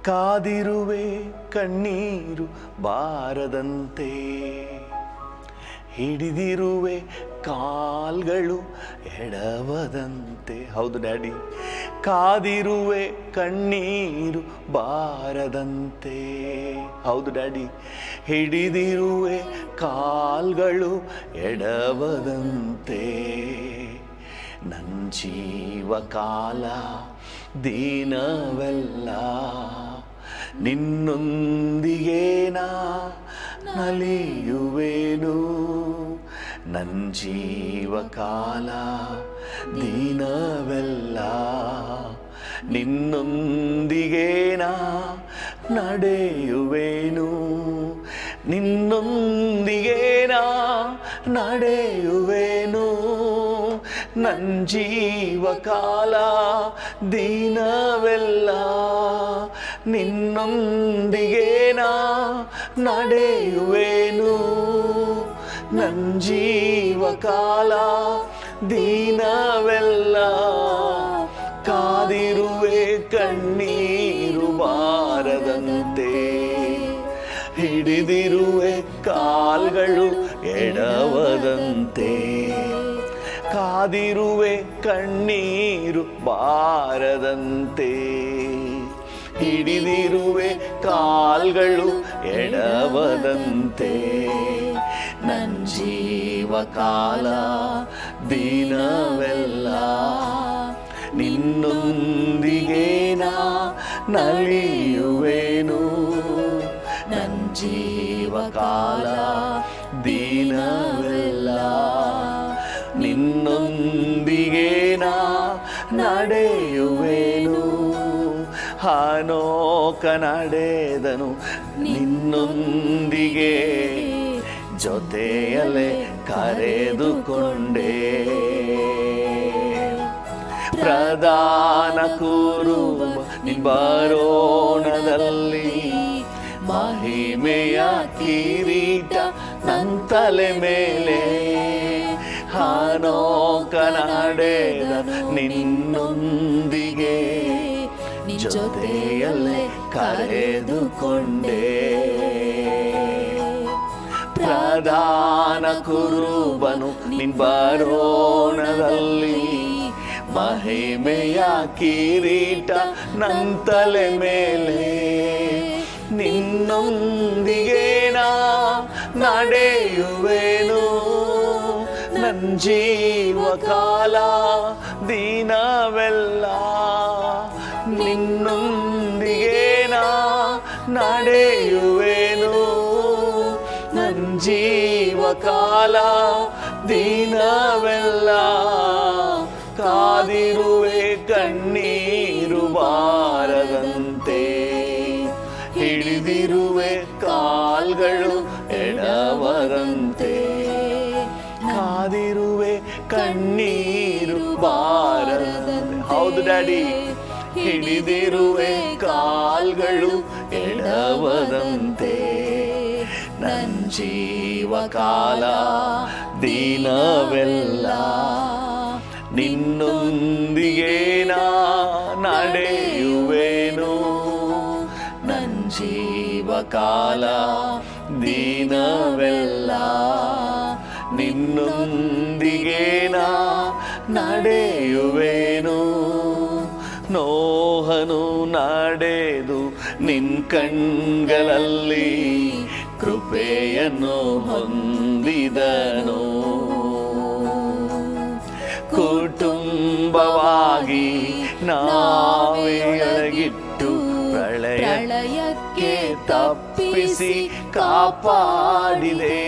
ಕಾದಿರುವೆ ಕಣ್ಣೀರು ಬಾರದಂತೆ, ಹಿಡಿದಿರುವೆ ಕಾಲ್ಗಳು ಎಡವದಂತೆ. ಹೌದು ಡ್ಯಾಡಿ, ಕಾದಿರುವೆ ಕಣ್ಣೀರು ಬಾರದಂತೆ. ಹೌದು ಡ್ಯಾಡಿ, ಹಿಡಿದಿರುವೆ ಕಾಲ್ಗಳು ಎಡವದಂತೆ. ನನ್ನ ಜೀವಕಾಲ ದಿನವೆಲ್ಲ ನಿನ್ನೊಂದಿಗೆ ನಲಿಯುವೆನು. ನನ್ನ ಜೀವಕಾಲ ದಿನವೆಲ್ಲ ನಿನ್ನೊಂದಿಗೆ ನಡೆಯುವೆನು. ನಿನ್ನೊಂದಿಗೆ ನಡೆಯುವೆನು. ನನ್ನ ಜೀವಕಾಲ ದಿನವೆಲ್ಲ ನಿನ್ನೊಂದಿಗೆ ನಡೆಯುವೆನು. ನನ್ನ ಜೀವಕಾಲ ದಿನವೆಲ್ಲ ಕಾದಿರುವೆ ಕಣ್ಣೀರು ಬಾರದಂತೆ, ಹಿಡಿದಿರುವೆ ಕಾಲ್ಗಳು ಎಡವದಂತೆ. ಕಾದಿರುವೆ ಕಣ್ಣೀರು ಬಾರದಂತೆ, ಹಿಡಿದಿರುವೆ ಕಾಲ್ಗಳು ಎಡವದಂತೆ. ನನ್ನ ಜೀವಕಾಲ ದಿನವೆಲ್ಲ ನಿನ್ನೊಂದಿಗೆ ನಲಿಯುವೆನು. ನನ್ನ ಜೀವಕಾಲ ದಿನವೆಲ್ಲ ನಿನ್ನೊಂದಿಗೆ ನಡೆಯುವೆನು. ಹಾನೋಕ ನಡೆದನು ನಿನ್ನೊಂದಿಗೆ, ಜೊತೆಯಲ್ಲೇ ಕರೆದುಕೊಂಡೆ. ಪ್ರಧಾನ ಕುರುಬ ನಿಂಬರೋಣದಲ್ಲಿ, ಮಹಿಮೆಯ ಕಿರೀಟ ನನ್ನ ತಲೆ ಮೇಲೆ. ಹಾನೋಕ ನಡೆದನು ನಿನ್ನೊಂದಿಗೆ, ಜೊತೆಯಲ್ಲೇ ಕರೆದುಕೊಂಡೆ. ಪ್ರಧಾನ ಕುರುಬನು ನಿಂಬರೋಣದಲ್ಲಿ, ಮಹಿಮೆಯ ಕಿರೀಟ ನನ್ನ ತಲೆ ಮೇಲೆ. ನಿನ್ನೊಂದಿಗೆ ನಡೆಯುವೆನು. ನನ್ನ ಜೀವಕಾಲ ದಿನವೆಲ್ಲ ನಿನ್ನೊಂದಿಗೆ ನಡೆಯುವೆನು. ನನ್ನ ಜೀವಕಾಲ ದಿನವೆಲ್ಲ ಕಾದಿರುವೆ ಕಣ್ಣೀರು ಬಾರದಂತೆ, ಹಿಡಿದಿರುವೆ ಕಾಲ್ಗಳು ಎಡವದಂತೆ. ಕಾದಿರುವೆ ಕಣ್ಣೀರು ಬಾರದಂತೆ. ಹೌದು ಡ್ಯಾಡಿ, ಹಿಡಿದಿರುವೆ ಕಾಲ್ಗಳು ಎಡವದಂತೆ. ನನ್ನ ಜೀವಕಾಲ ದಿನವೆಲ್ಲ ನಿನ್ನೊಂದಿಗೆ ನಡೆಯುವೆನು. ನನ್ನ ಜೀವಕಾಲ ದಿನವೆಲ್ಲ ನಿನ್ನೊಂದಿಗೆ ನಡೆಯುವೆನು. ನೋಹನು ನಡೆದು ನಿನ್ ಕಣ್ಗಳಲ್ಲಿ, ಕೃಪೆಯನ್ನು ಹೊಂದಿದನು. ಕುಟುಂಬವಾಗಿ ನಾವೆಯೊಳಗಿಟ್ಟು ಪ್ರಳಯಕ್ಕೆ ತಪ್ಪಿಸಿ ಕಾಪಾಡಿದೆ.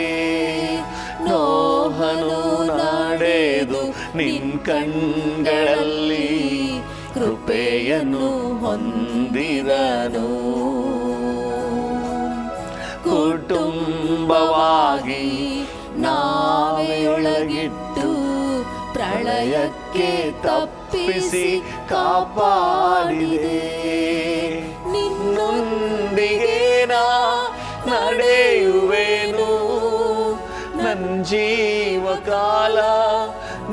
ನೋಹನು ನಡೆದು ನಿನ್ ಕಣ್ಗಳಲ್ಲಿ, ಕೃಪೆಯನ್ನು ಹೊಂದಿದನು. ಕುಟುಂಬವಾಗಿ ನಾವೆಯೊಳಗಿಟ್ಟು ಪ್ರಳಯಕ್ಕೆ ತಪ್ಪಿಸಿ ಕಾಪಾಡಿದೆ. ನಿನ್ನೊಂದಿಗೆ ನಡೆಯುವೆನು. ನನ್ನ ಜೀವಕಾಲ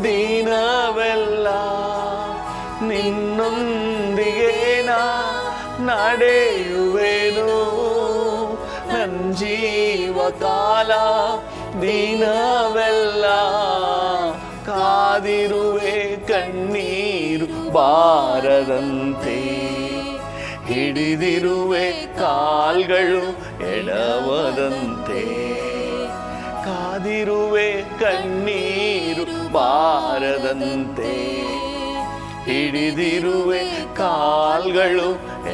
ದಿನವೆಲ್ಲ ನಿನ್ನೊಂದಿಗೆ ನಡೆಯುವೆನು ನನ್ನ ಜೀವಕಾಲ ದಿನವೆಲ್ಲ ಕಾದಿರುವೆ ಕಣ್ಣೀರು ಬಾರದಂತೆ ಹಿಡಿದಿರುವೆ ಕಾಲ್ಗಳು ಎಡವದಂತೆ ಕಾದಿರುವೆ ಕಣ್ಣೀರು ಬಾರದಂತೆ ಹಿಡಿದಿರುವೆ ಕಾಲ್ಗಳು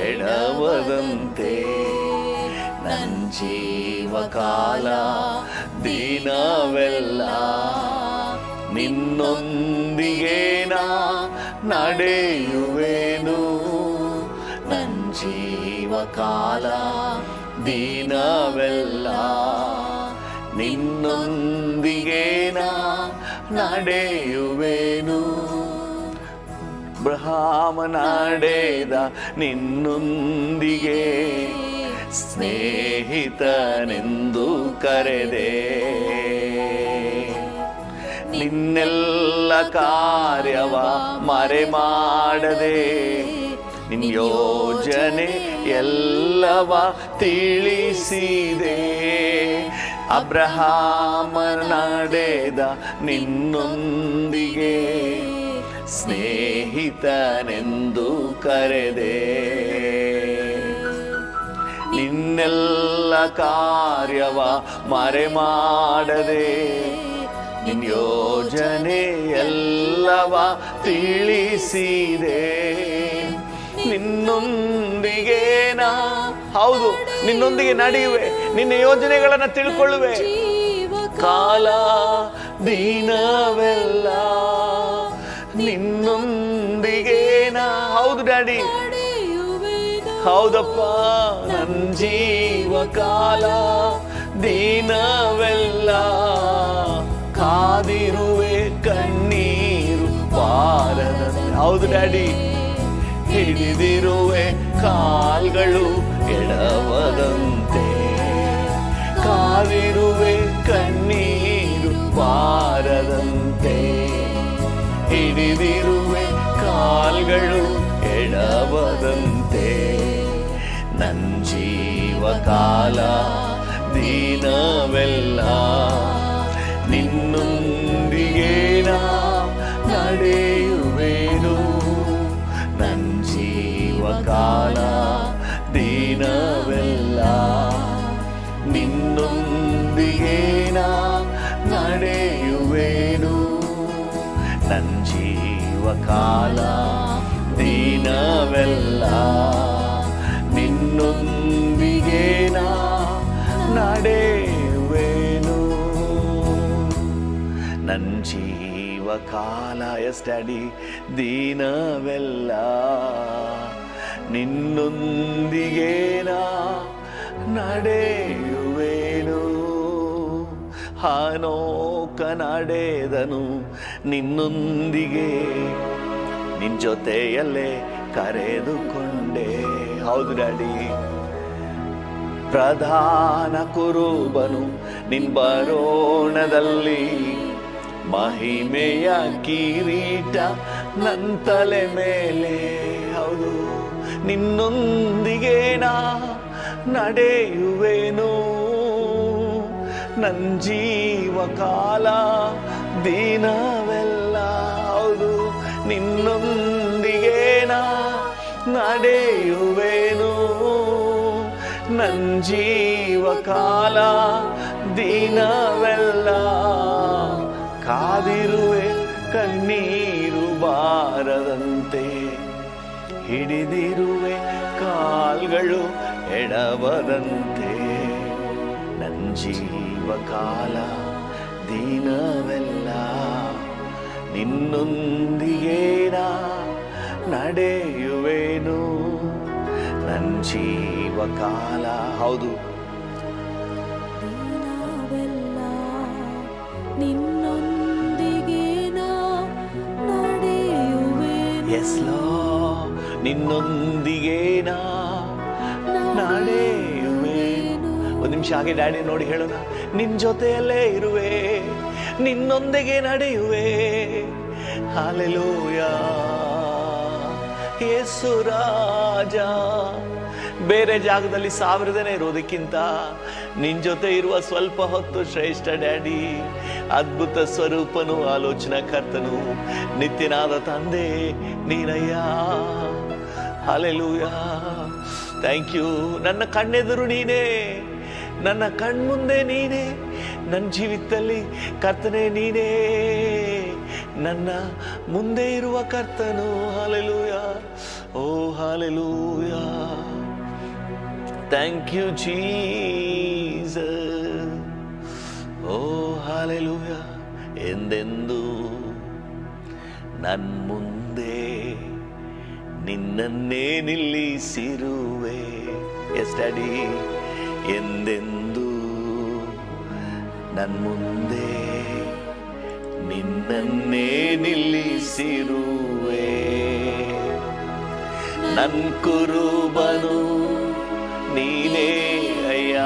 ಎಡವದಂತೆ ನನ್ನ ಜೀವಕಾಲ ದಿನವೆಲ್ಲ ನಿನ್ನೊಂದಿಗೆ ನಾ ನಡೆಯುವೆನು ನನ್ನ ಜೀವಕಾಲ ದಿನವೆಲ್ಲ ನಿನ್ನೊಂದಿಗೆ ನಾ ನಡೆಯುವೆನು ಅಬ್ರಹಾಮ ನಡೆದ ನಿನ್ನೊಂದಿಗೆ ಸ್ನೇಹಿತನೆಂದು ಕರೆದೆ ನಿನ್ನೆಲ್ಲ ಕಾರ್ಯವ ಮರೆ ಮಾಡದೆ ನಿನ್ನ ಯೋಜನೆ ಎಲ್ಲವ ತಿಳಿಸಿದೆ ಅಬ್ರಹಾಮ ನಡೆದ ನಿನ್ನೊಂದಿಗೆ ಸ್ನೇಹಿತನೆಂದು ಕರೆದೆ ನಿನ್ನೆಲ್ಲ ಕಾರ್ಯವ ಮರೆ ಮಾಡದೆ ನಿನ್ನ ಯೋಜನೆ ಎಲ್ಲವ ತಿಳಿಸಿದೆ ನಿನ್ನೊಂದಿಗೆ ನಾ ಹೌದು ನಿನ್ನೊಂದಿಗೆ ನಡೆಯುವೆ ನಿನ್ನ ಯೋಜನೆಗಳನ್ನು ತಿಳ್ಕೊಳ್ಳುವೆ ಕಾಲ ದಿನವೆಲ್ಲ ನಿನ್ನೊಂದಿಗೆ ನಾ ಹೌದು ಡ್ಯಾಡಿ ಹೌದಪ್ಪ ನನ್ನ ಜೀವಕಾಲ ದಿನವೆಲ್ಲ ಕಾದಿರುವೆ ಕಣ್ಣೀರು ಬಾರದಂತೆ ಹೌದು ಡ್ಯಾಡಿ ಹಿಡಿದಿರುವೆ ಕಾಲ್ಗಳು ಎಡವದಂತೆ ಕಾದಿರುವೆ ಕಣ್ಣೀರು ಬಾರದಂತೆ ಹಿಡಿದಿರುವೆ ಕಾಲ್ಗಳು ಎಡವದಂತೆ ನನ್ನ ಜೀವಕಾಲ ದಿನವೆಲ್ಲ ನಿನ್ನೊಂದಿಗೆ ನಾ ನಡೆಯುವೆನು ನನ್ನ ಜೀವಕಾಲ ದಿನವೆಲ್ಲ ನಿನ್ನೊಂದಿಗೆ ನಾ ನಡೆಯುವೆನು ನನ್ನ ಜೀವಕಾಲ ದಿನವೆಲ್ಲ ನಿನ್ನೊಂದಿಗೆ ನಾ ನಡೆಯುವೆನು ನನ್ನ ಜೀವಕಾಲ ಎಸ್ ಡ್ಯಾಡಿ ದಿನವೆಲ್ಲ ನಿನ್ನೊಂದಿಗೆ ನಾ ನಡೆಯುವೆನು ಹಾನೋಕ ನಡೆದನು ನಿನ್ನೊಂದಿಗೆ ನಿನ್ನ ಜೊತೆಯಲ್ಲೇ ಕರೆದುಕೊಂಡೆ ಹೌದು ಡ್ಯಾಡಿ ಪ್ರಧಾನ ಕುರುಬನು ನಿನ್ ಬರೋಣದಲ್ಲಿ ಮಹಿಮೆಯ ಕಿರೀಟ ನನ್ನ ತಲೆ ಮೇಲೆ ಹೌದು ನಿನ್ನೊಂದಿಗೆ ನಾ ನಡೆಯುವೆನು ನನ್ನ ಜೀವಕಾಲ ದಿನವೆಲ್ಲ ಹೌದು ನಿನ್ನೊಂದಿಗೆ ನಾ ನಡೆಯುವೆನು ನನ್ನ ಜೀವಕಾಲ ದಿನವೆಲ್ಲ ಕಾದಿರುವೆ ಕಣ್ಣೀರು ಬಾರದಂತೆ ಹಿಡಿದಿರುವೆ ಕಾಲ್ಗಳು ಎಡವದಂತೆ ನನ್ನ ಜೀವಕಾಲ ದಿನವೆಲ್ಲ ನಿನ್ನೊಂದಿಗೆ ನಾ ನಡೆಯುವೆನು ನನ್ನ ಜೀವಕಾಲ ಹೌದು ನಿನ್ನೊಂದಿಗೆ ನಾ ನಡೆಯುವೆನು ಎಸ್ ಲಾ ನಿನ್ನೊಂದಿಗೆ ನಾ ನಡೆಯುವೆನು ಒಂದು ನಿಮಿಷ ಹಾಗೆ ಡ್ಯಾಡಿ ನೋಡಿ ಹೇಳೋಣ ನಿನ್ನ ಜೊತೆಯಲ್ಲೇ ಇರುವೆ ನಿನ್ನೊಂದಿಗೆ ನಡೆಯುವೆ ಹಲ್ಲೆಲೂಯಾ ಯೇಸು ರಾಜ ಬೇರೆ ಜಾಗದಲ್ಲಿ 1000 ಜನ ಇರೋದಕ್ಕಿಂತ ನಿನ್ ಜೊತೆ ಇರುವ ಸ್ವಲ್ಪ ಹೊತ್ತು ಶ್ರೇಷ್ಠ ಡ್ಯಾಡಿ. ಅದ್ಭುತ ಸ್ವರೂಪನು, ಆಲೋಚನಾ ಕರ್ತನು, ನಿತ್ಯನಾದ ತಂದೆ ನೀನಯ್ಯ. Hallelujah, thank you. ನನ್ನ ಕಣ್ಣೆದುರು ನೀನೇ, ನನ್ನ ಕಣ್ಮುಂದೆ ನೀನೇ, ನನ್ನ ಜೀವಿತದಲ್ಲಿ ಕರ್ತನೆ ನೀನೇ ನನ್ನ ಮುಂದೆ ಇರುವ ಕರ್ತನು. ಹಲ್ಲೆಲೂಯಾ, ಓ ಹಲ್ಲೆಲೂಯಾ, ಥ್ಯಾಂಕ್ ಯು ಜೀಸಸ್. ಓ ಹಲ್ಲೆಲೂಯಾ, ಎಂದೆಂದು ನನ್ ಮುಂದೆ ನಿನ್ನನ್ನೇ ನಿಲ್ಲಿಸಿರುವೆ. ಎಸ್ ಡ್ಯಾಡಿ, ಎಂದೆಂದು ನನ್ ಮುಂದೆ ನಿನ್ನನ್ನೇ ನಿಲ್ಲಿಸಿರುವೆ. ನನ್ ಕುರುಬನು ನೀನೇ ಅಯ್ಯ,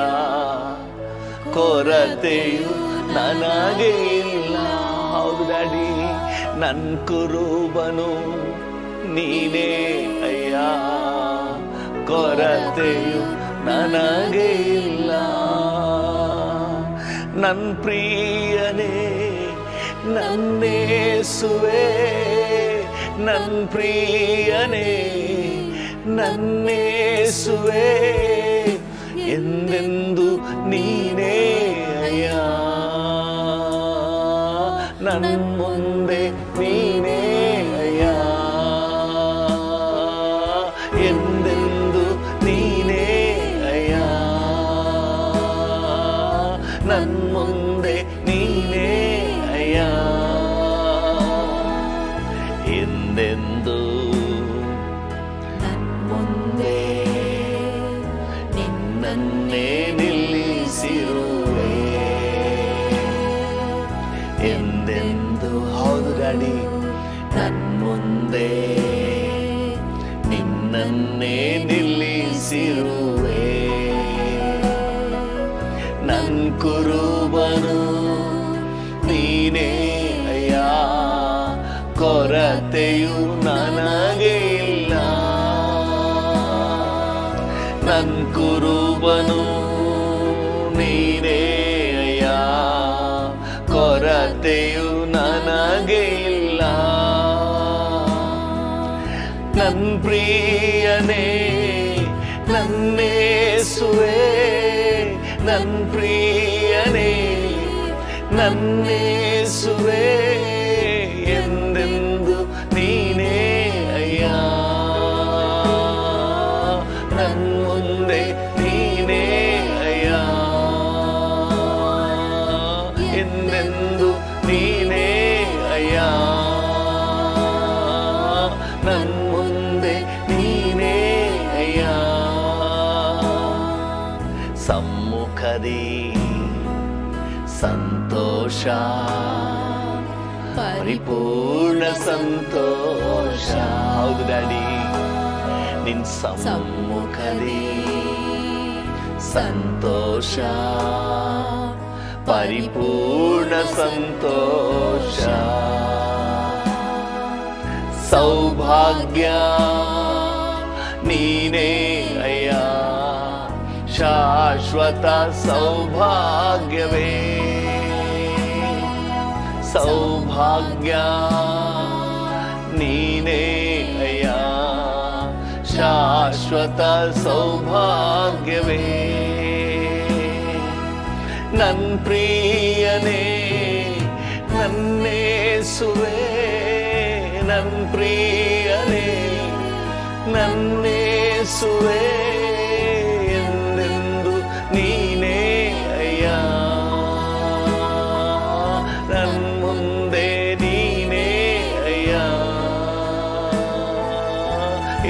ಕೊರತೆಯು ನನಗೆ ಇಲ್ಲ. ಹೌದು ಡ್ಯಾಡಿ, ನನ್ ಕುರುಬನು ನೀನೇ ಅಯ್ಯ, ಕೊರತೆಯು ನನಗೆ ಇಲ್ಲ. ನನ್ ಪ್ರಿಯನೇ ನನ್ನೇಸುವೆ, ನನ್ ಪ್ರಿಯನೇ ನನ್ನೇಸುವೆ, ಎಂದೆಂದು ನೀನೇ ಅಯ್ಯ, ನನ್ ಮುಂದೆ ನೀನೇ ಅಯ್ಯ, ಎಂದೆಂದು ನೀನೇ ಅಯ್ಯ, ನನ್ ಮುಂದೆ ನೀನೇ ಅಯ್ಯ, ಎಂದೆಂದು ನನ್ ಮುಂದೆ ನಿನ್ನನ್ನೇ ನಿಲ್ಲಿಸಿರುವೆ. ಎಂದೆಂದು, ಹೌದು ಡ್ಯಾಡಿ, ನನ್ ಮುಂದೆ ನಿನ್ನನ್ನೇ ನಿಲ್ಲಿಸಿರುವೆ. ನನ್ ಕುರುಬನು ನೀನೇ ಅಯ್ಯ, ಕೊರತೆಯು ನನಗೆ ಇಲ್ಲ. ನನ್ ಕುರುಬನು ನೀನೇ ಅಯ್ಯ, ಕೊರತೆಯು ನನಗೆ ಇಲ್ಲ. ನನ್ ಪ್ರಿಯನೇ ನನ್ನೇಸುವೆ, ನನ್ ಪ್ರಿಯನೇ ನನ್ನೇಸುವೆ, ಎಂದೆಂದು ನೀನೇ ಅಯ್ಯ, ನನ್ ಮುಂದೆ ನೀನೇ ಅಯ್ಯ, ಎಂದೆಂದು ನೀನೇ ಅಯ್ಯ, ನನ್ ಮುಂದೆ ನೀನೇ ಅಯ್ಯ. ಸಮ್ಮುಖದಿ ಸಂತೋಷ, ಪರಿಪೂರ್ಣ ಸಂತೋಷ. ಹೌದು ಡ್ಯಾಡಿ, ನಿನ್ ಸಮ್ಮುಖದಿ ಸಂತೋಷ, ಪರಿಪೂರ್ಣ ಸಂತೋಷ. ಸೌಭಾಗ್ಯ ನೀನೇ ಅಯ್ಯ, ಶಾಶ್ವತ ಸೌಭಾಗ್ಯವೇ. ಸೌಭಾಗ್ಯ ನೀನೇ ಅಯ್ಯ, ಶಾಶ್ವತ ಸೌಭಾಗ್ಯವೇ. ನನ್ ಪ್ರಿಯನೇ ನನ್ನೇಸುವೆ, ನನ್ ಪ್ರಿಯನೇ ನನ್ನೇಸುವೆ, ಎಂದೆಂದು ನೀನೇ ಅಯ್ಯ, ನನ್ ಮುಂದೆ ನೀನೇ ಅಯ್ಯ,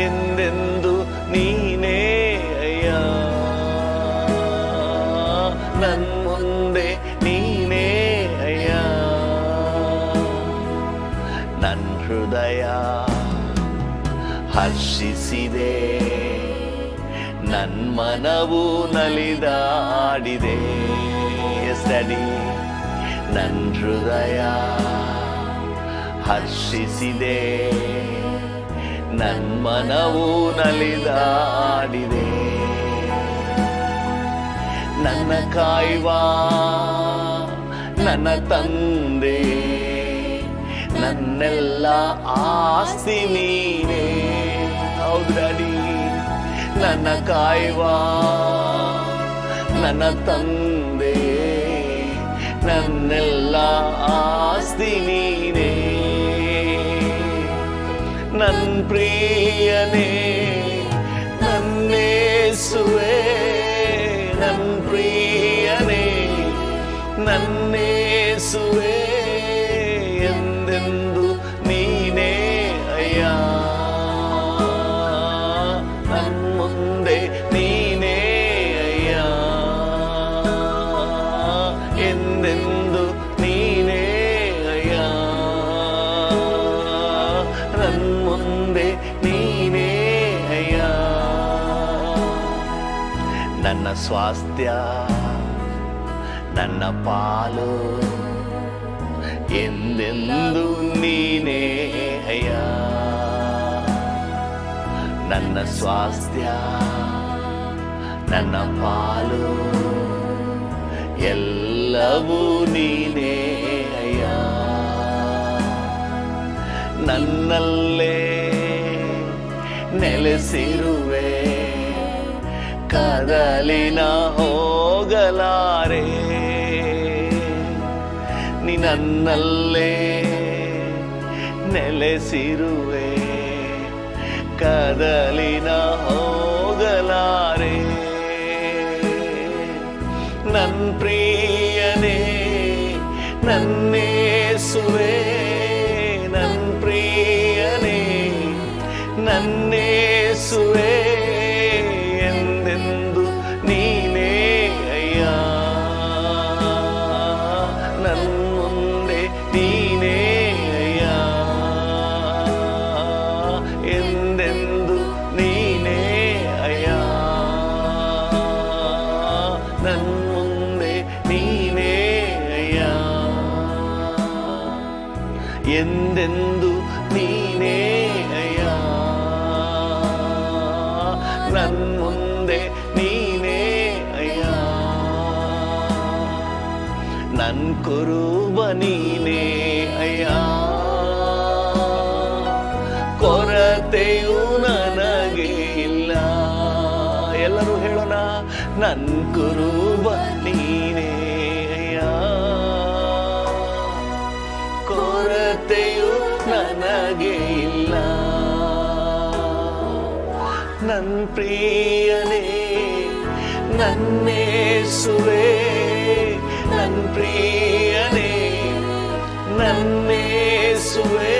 ಎಂದೆಂದು ನೀನೇ ಅಯ್ಯ, ನನ್ ಮುಂದೆ ನೀನೇ ಅಯ್ಯ. ನನ್ ಹೃದಯ ಹರ್ಷಿಸಿದೆ, ನನ್ ಮನವು ನಲಿದಾಡಿದೆ. ಎಸ್ ಡ್ಯಾಡಿ, ನನ್ ಹೃದಯ ಹರ್ಷಿಸಿದೆ, ನನ್ ಮನವು ನಲಿದಾಡಿದೆ. ನನ್ನ ಕಾಯುವ ನನ್ನ ತಂದೆ, ನನ್ನೆಲ್ಲ ಆಸ್ತಿ ನೀನೇ. ಹೌದು ಡ್ಯಾಡಿ, ನನ್ನ ಕಾಯುವ ನನ್ನ ತಂದೆ, ನನ್ನೆಲ್ಲ ಆಸ್ತಿ ನೀನೇ. ನನ್ನ ಪ್ರಿಯನೇ ನನ್ನೇಸುವೆ, ನನ್ನ ಪ್ರಿಯನೇ ನನ್ನೇಸುವೆ, ಎಂದೆಂದು ನೀನೇ ಅಯ್ಯ. ನನ್ನ ಮುಂದೆ ನೀನೇ ಅಯ್ಯ, ಎಂದೆಂದು ನೀನೇ ಅಯ್ಯ. ನನ್ನ ಮುಂದೆ ನೀನೇ ಅಯ್ಯ. ನನ್ನ ಸ್ವಾಸ್ಥ್ಯ ನನ್ನ ಪಾಲು, ಎಂದೆಂದು ನೀನೇ ಅಯ್ಯ. ನನ್ನ ಸ್ವಾಸ್ಥ್ಯ ನನ್ನ ಪಾಲು, ಎಲ್ಲವೂ ನೀನೇ ಅಯ್ಯ. ನನ್ನಲ್ಲೇ ನೆಲೆಸಿರುವೆ, ಕದಲಿನ ಹೋಗಲಾರೆ. ನೀ ನನ್ನಲ್ಲೇ ನೆಲೆಸಿರುವೆ, ಕದಲಿನ ಹೋಗಲಾರೆ. ನನ್ನ ಪ್ರಿಯನೇ ನನ್ನೇಸುವೆ, ನನ್ನ ಪ್ರಿಯನೇ ನನ್ನೇಸುವೆ, ಎಂದೆಂದು ನೀನೇ ಅಯ್ಯ. ನನ್ನ ಮುಂದೆ ನೀನೇ ಅಯ್ಯ, ಎಂದೆಂದು ನೀನೇ ಅಯ್ಯ. ನನ್ನ ಮುಂದೆ ನೀನೇ ಅಯ್ಯ, ಎಂದೆಂದು ನೀನೇ ಅಯ್ಯ. ನನ್ನ ಮುಂದೆ ನೀನೇ ಅಯ್ಯ. ನನ್ನ ಕುರುಬ ನೀನೇ ಅಯ್ಯ, ಕೊರತೆಯೂ ನನಗೆ ಇಲ್ಲ. ಎಲ್ಲರೂ ಹೇಳೋಣ, ನನ್ನ ಕುರುಬ ನೀನೇ ಅಯ್ಯ, ಕೊರತೆಯೂ ನನಗೆ ಇಲ್ಲ. ನನ್ನ ಪ್ರಿಯನೇ ನನ್ನೇಸುವೆ, ನನ್ನ ಪ್ರಿಯನೇ ನನ್ನೇಸುವೆ,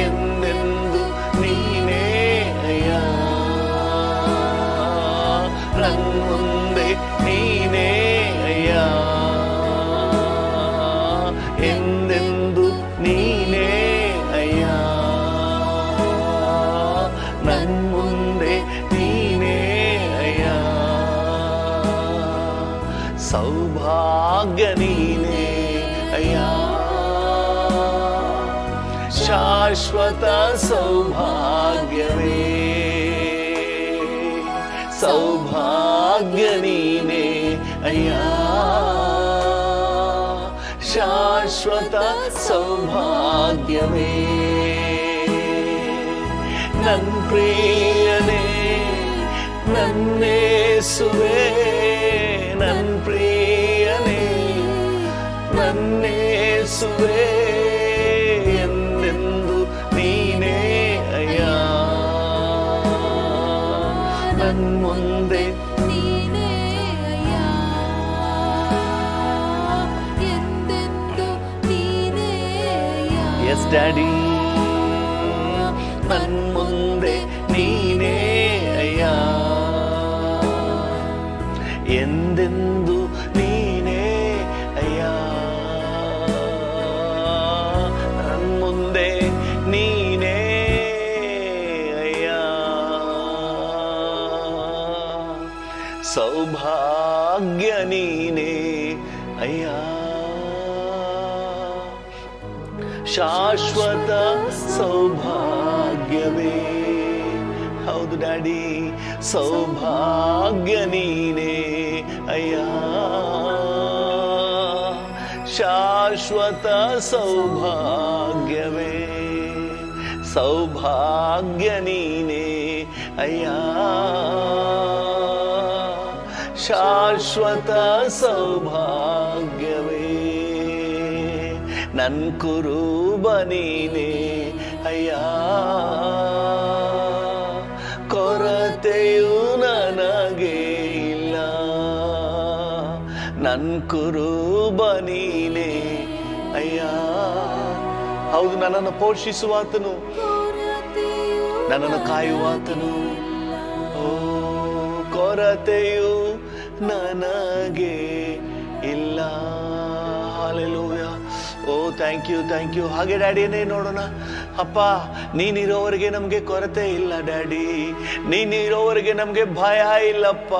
ಎಂದೆಂದು ನೀನೇ ಅಯ್ಯ. ನನ್ನ ಮುಂದೆ ನೀನೇ ಅಯ್ಯ, ಎಂದೆಂದು ನೀನೇ ಅಯ್ಯ. ನನ್ನ ಮುಂದೆ ನೀನೇ ಅಯ್ಯ. ಸೌಭಾಗ್ಯ ನೀನೇ ಅಯ್ಯ, ಶಾಶ್ವತ ಸೌಭಾಗ್ಯವೇ. ಸೌಭಾಗ್ಯ ನೀನೇ ಅಯ್ಯ, ಶಾಶ್ವತ ಸೌಭಾಗ್ಯವೇ. ನನ್ನ ಪ್ರಿಯನೇ ನನ್ನೇಸುವೆ, ನನ್ನ ಪ್ರಿಯನೇ ನನ್ನೇಸುವೆ, ಎಂದೆಂದು ನೀನೇ ಅಯ್ಯ. ನನ್ನ ಮುಂದೆ ನೀನೇ ಅಯ್ಯ, ಎಂದೆಂದು ನೀನೇ ಅಯ್ಯ. ಎಸ್ ಡ್ಯಾಡಿ, ನನ್ನ ಮುಂದೆ ನೀನೇ ಅಯ್ಯ, ಎಂದೆಂದು ನೀನೇ ಅಯ್ಯ. ನನ್ನ ಮುಂದೆ ನೀನೇ ಅಯ್ಯ, ಸೌಭಾಗ್ಯ ನೀನೇ ಅಯ್ಯ, ಶಾಶ್ವತ ಸೌಭಾಗ್ಯವೇ. ಹೌದು ಡ್ಯಾಡಿ, ಸೌಭಾಗ್ಯ ನೀನೇ ಅಯ್ಯ. ಶಾಶ್ವತ ಸೌಭಾಗ್ಯವೇ ಸೌಭಾಗ್ಯ ನೀನೇ ಅಯ್ಯ. ಶಾಶ್ವತ ಸೌಭಾಗ್ಯವೇ ನನ್ ಕುರುಬ ನೀನೇ ಅಯ್ಯ. ಕೊರತೆಯು ನನಗೆ ಇಲ್ಲ, ನನ್ ಕುರುಬ ನೀನೇ ಅಯ್ಯ. ಹೌದು, ನನ್ನನ್ನು ಪೋಷಿಸುವಾತನು, ನನ್ನನ್ನು ಕಾಯುವಾತನು. ಓ, ಕೊರತೆಯು ನನಗೆ ಇಲ್ಲ. ಹಲ್ಲೆಲೂಯಾ. ಓ ಥ್ಯಾಂಕ್ ಯು, ಥ್ಯಾಂಕ್ ಯು. ಹಾಗೆ ಡ್ಯಾಡಿಯನ್ನೇ ನೋಡೋಣ. ಅಪ್ಪ, ನೀನಿರೋವರೆಗೆ ನಮಗೆ ಕೊರತೆ ಇಲ್ಲ ಡ್ಯಾಡಿ. ನೀನಿರೋವರೆಗೆ ನಮಗೆ ಭಯ ಇಲ್ಲಪ್ಪ.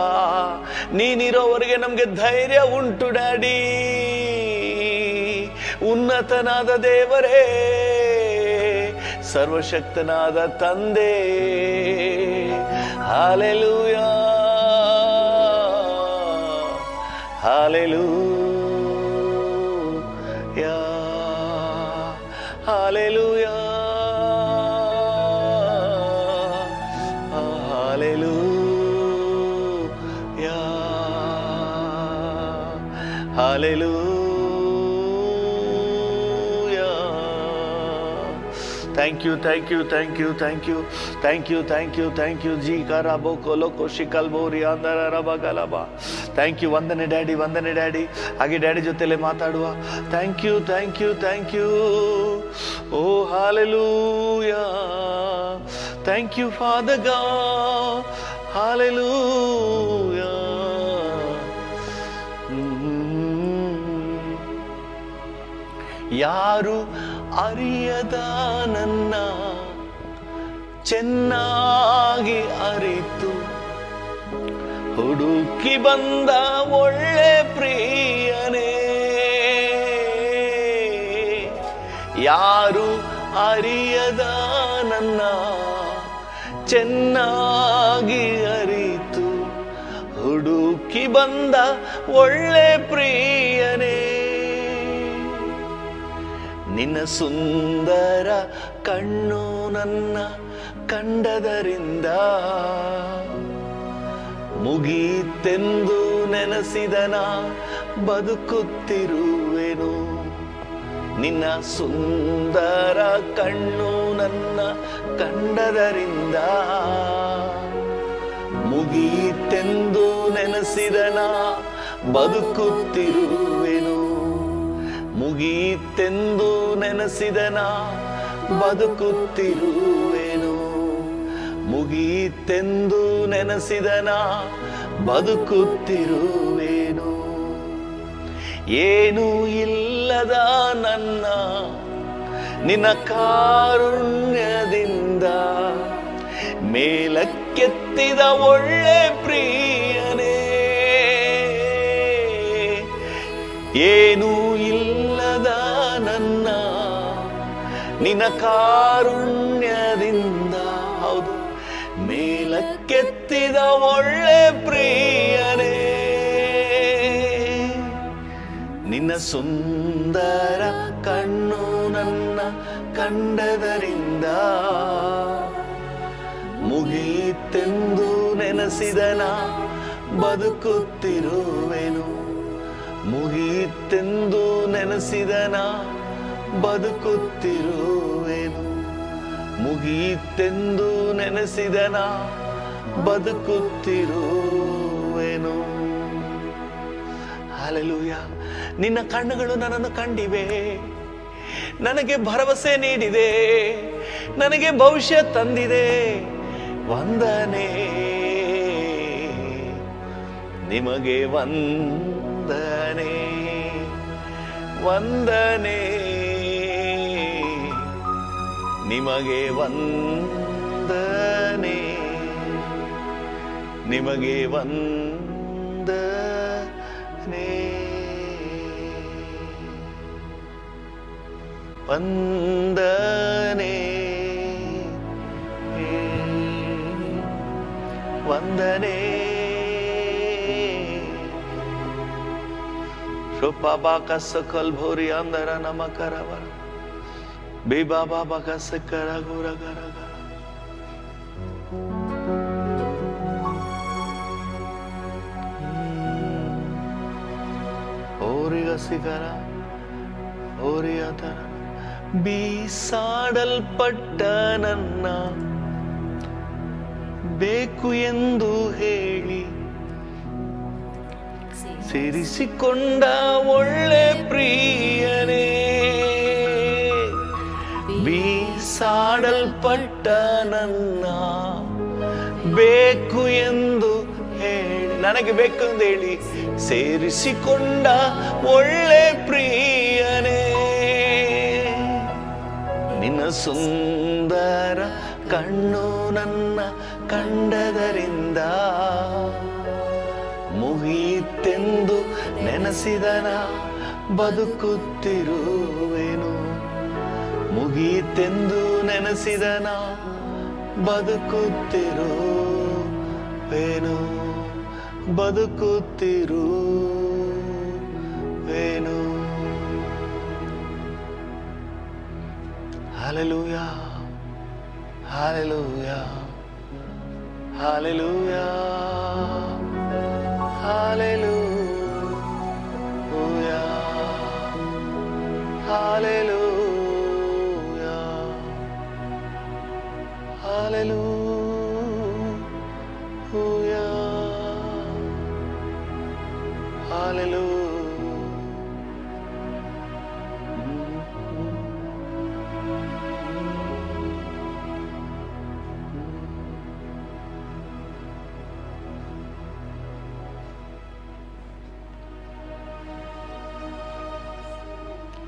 ನೀನಿರೋವರೆಗೆ ನಮಗೆ ಧೈರ್ಯ ಉಂಟು ಡ್ಯಾಡಿ. ಉನ್ನತನಾದ ದೇವರೇ, ಸರ್ವಶಕ್ತನಾದ ತಂದೆ, hallelujah hallelujah hallelujah hallelujah hallelujah. Thank you, thank you, thank you, thank you, thank you, thank you, thank you. Ji karabo kolo koshi kalbori andara raba galaba. Thank you, ವಂದನೆ ಡ್ಯಾಡಿ, ವಂದನೆ daddy. ಹಾಗೆ daddy ಜೊತೆಲೆ ಮಾತಾಡುವ. Thank you, thank you, thank you. ಓ hallelujah. Thank you father God. Hallelujah. ಯಾರು ಅರಿಯದ ನನ್ನ ಚೆನ್ನಾಗಿ ಅರಿತು ಹುಡುಕಿ ಬಂದ ಒಳ್ಳೆ ಪ್ರಿಯನೇ. ಯಾರು ಅರಿಯದ ನನ್ನ ಚೆನ್ನಾಗಿ ಅರಿತು ಹುಡುಕಿ ಬಂದ ಒಳ್ಳೆ ಪ್ರಿಯನೇ. ನಿನ್ನ ಸುಂದರ ಕಣ್ಣು ನನ್ನ ಕಂಡದರಿಂದ ಮುಗೀತೆಂದು ನೆನೆಸಿದನ ಬದುಕುತ್ತಿರುವೆನು. ನಿನ್ನ ಸುಂದರ ಕಣ್ಣು ನನ್ನ ಕಂಡದರಿಂದ ಮುಗೀತೆಂದು ನೆನೆಸಿದನ ಬದುಕುತ್ತಿರುವೆನು. ಮುಗೀತೆಂದು ನೆನೆಸಿದನ ಬದುಕುತ್ತಿರುವೆನು. ಮುಗೀತೆಂದು ನೆನೆಸಿದನ ಬದುಕುತ್ತಿರುವೆನು. ಏನೂ ಇಲ್ಲದ ನನ್ನ ನಿನ್ನ ಕಾರುಣ್ಯದಿಂದ ಮೇಲಕ್ಕೆತ್ತಿದ ಒಳ್ಳೆ ಪ್ರಿಯನೇ. ಏನೂ ಇಲ್ಲದ ನನ್ನ ನಿನ್ನ ಕಾರುಣ್ಯದಿಂದ, ಹೌದು, ಮೇಲಕ್ಕೆತ್ತಿದ ಒಳ್ಳೆ ಪ್ರಿಯನೇ. ನಿನ್ನ ಸುಂದರ ಕಣ್ಣು ನನ್ನ ಕಂಡದರಿಂದ ಮುಗೀತೆಂದು ನೆನೆಸಿದನ ಬದುಕುತ್ತಿರುವೆನು. ಮುಗೀತೆಂದು ನೆನೆಸಿದನ ಬದುಕುತ್ತಿರುವೆನು. ಮುಗೀತೆಂದು ನೆನೆಸಿದನ ಬದುಕುತ್ತಿರುವೆನು. ಹಲ್ಲೆಲೂಯಾ. ನಿನ್ನ ಕಣ್ಣುಗಳು ನನ್ನನ್ನು ಕಂಡಿವೆ, ನನಗೆ ಭರವಸೆ ನೀಡಿದೆ, ನನಗೆ ಭವಿಷ್ಯ ತಂದಿದೆ. ವಂದನೆ ನಿಮಗೆ, ವಂದನೆ ವಂದನೆ ನಿಮಗೆ, ವಂದನೆ ನಿಮಗೆ, ವಂದನೆ ವಂದನೆ ವಂದನೆ ರೂಪಾಬಾಕ ಸಕಲ್ ಭೋರಿ ಅಂದರ ನಮಕರವರ ಬೇಬಾಬಾಕ ಸಕರ ಗುರ ಗರ ಗರ ಓರಿಗ ಸಿಗರ ಓರಿಯತರ ಬೀಸಾಡಲ್ಪಟ್ಟ ನನ್ನ ಬೇಕು ಎಂದು ಹೇಳಿ ಸೇರಿಸಿಕೊಂಡ ಒಳ್ಳೆ ಪ್ರಿಯನೇ, ಬೀಸಾಡಲ್ಪಟ್ಟ ನನ್ನ ಬೇಕು ಎಂದು ಹೇಳಿ, ನನಗೆ ಬೇಕು ಎಂದು ಹೇಳಿ ಸೇರಿಸಿಕೊಂಡ ಒಳ್ಳೆ ಪ್ರಿಯನೇ, ನಿನ್ನ ಸುಂದರ ಕಣ್ಣು ನನ್ನ ಕಂಡದರಿಂದ ಮುಗಿತೆಂದು ನೆನೆಸಿದನ ಬದುಕುತ್ತಿರುವೆನು, ಮುಗಿತೆಂದು ನೆನೆಸಿದನ ಬದುಕುತ್ತಿರುವೆನು, ಬದುಕುತ್ತಿರುವೆನು. Hallelujah, hallelujah, hallelujah, hallelujah, hallelujah, hallelujah, hallelujah.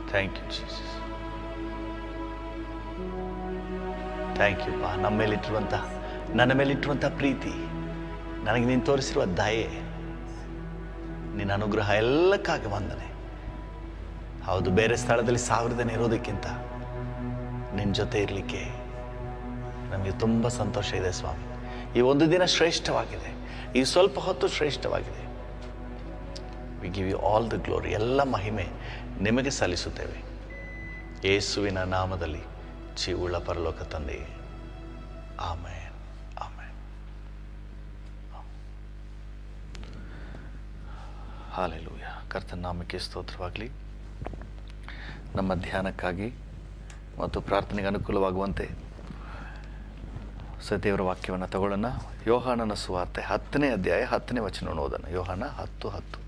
Thank you Jesus, thank you ಪಾ. ನನ್ನ ಮೇಲಿಟ್ಟಿರುವಂಥ ಪ್ರೀತಿ, ನನಗೆ ನೀನು ತೋರಿಸಿರುವ ದಯೆ, ನಿನ್ನ ಅನುಗ್ರಹ ಎಲ್ಲಕ್ಕಾಗಿ ವಂದನೆ. ಹೌದು, ಬೇರೆ ಸ್ಥಳದಲ್ಲಿ 1000 ಜನ ಇರೋದಕ್ಕಿಂತ ನಿನ್ನ ಜೊತೆ ಇರಲಿಕ್ಕೆ ನಮಗೆ ತುಂಬ ಸಂತೋಷ ಇದೆ ಸ್ವಾಮಿ. ಈ ಒಂದು ದಿನ ಶ್ರೇಷ್ಠವಾಗಿದೆ, ಈ ಸ್ವಲ್ಪ ಹೊತ್ತು ಶ್ರೇಷ್ಠವಾಗಿದೆ. We give you all the glory. ಎಲ್ಲ ಮಹಿಮೆ ನಿಮಗೆ ಸಲ್ಲಿಸುತ್ತೇವೆ ಯೇಸುವಿನ ನಾಮದಲ್ಲಿ, ಜೀವುಳ್ಳ ಪರಲೋಕ ತಂದೆ. Amen, amen. ಹಾಲೆಲೂಯಾ. ಕರ್ತನ ನಾಮಕ್ಕೆ ಸ್ತೋತ್ರವಾಗಲಿ. ನಮ್ಮ ಧ್ಯಾನಕ್ಕಾಗಿ ಮತ್ತು ಪ್ರಾರ್ಥನೆಗೆ ಅನುಕೂಲವಾಗುವಂತೆ ಸದೇವರ ವಾಕ್ಯವನ್ನು ತಗೊಳ್ಳೋಣ. ಯೋಹಾನನ ಸುವಾರ್ತೆ 10ನೇ ಅಧ್ಯಾಯ 10ನೇ ವಚನವನ್ನು ಓದೋಣ. ಯೋಹಾನ 10:10.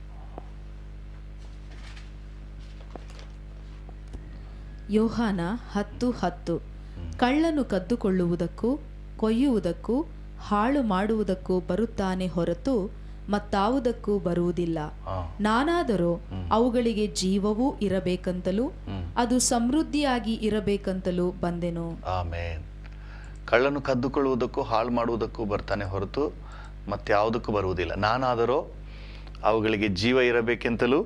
ಯೋಹಾನ 10:10. ಕಳ್ಳನು ಕದ್ದುಕೊಳ್ಳುವುದಕ್ಕೂ ಕೊಯ್ಯುವುದಕ್ಕೂ ಹಾಳು ಮಾಡುವುದಕ್ಕೂ ಬರುತ್ತಾನೆ ಹೊರತು ಮತ್ತಾವುದಕ್ಕೂ ಬರುವುದಿಲ್ಲ. ನಾನಾದರೋ ಅವುಗಳಿಗೆ ಜೀವವೂ ಇರಬೇಕಂತಲೂ ಅದು ಸಮೃದ್ಧಿಯಾಗಿ ಇರಬೇಕಂತಲೂ ಬಂದೆನು. ಆಮೆನ್. ಕಳ್ಳನು ಕದ್ದುಕೊಳ್ಳುವುದಕ್ಕೂ ಹಾಳು ಮಾಡುವುದಕ್ಕೂ ಬರ್ತಾನೆ ಹೊರತು ಮತ್ತಾವುದಕ್ಕೂ ಬರುವುದಿಲ್ಲ. ನಾನಾದರೋ ಅವುಗಳಿಗೆ ಜೀವ ಇರಬೇಕೆಂತಲೂ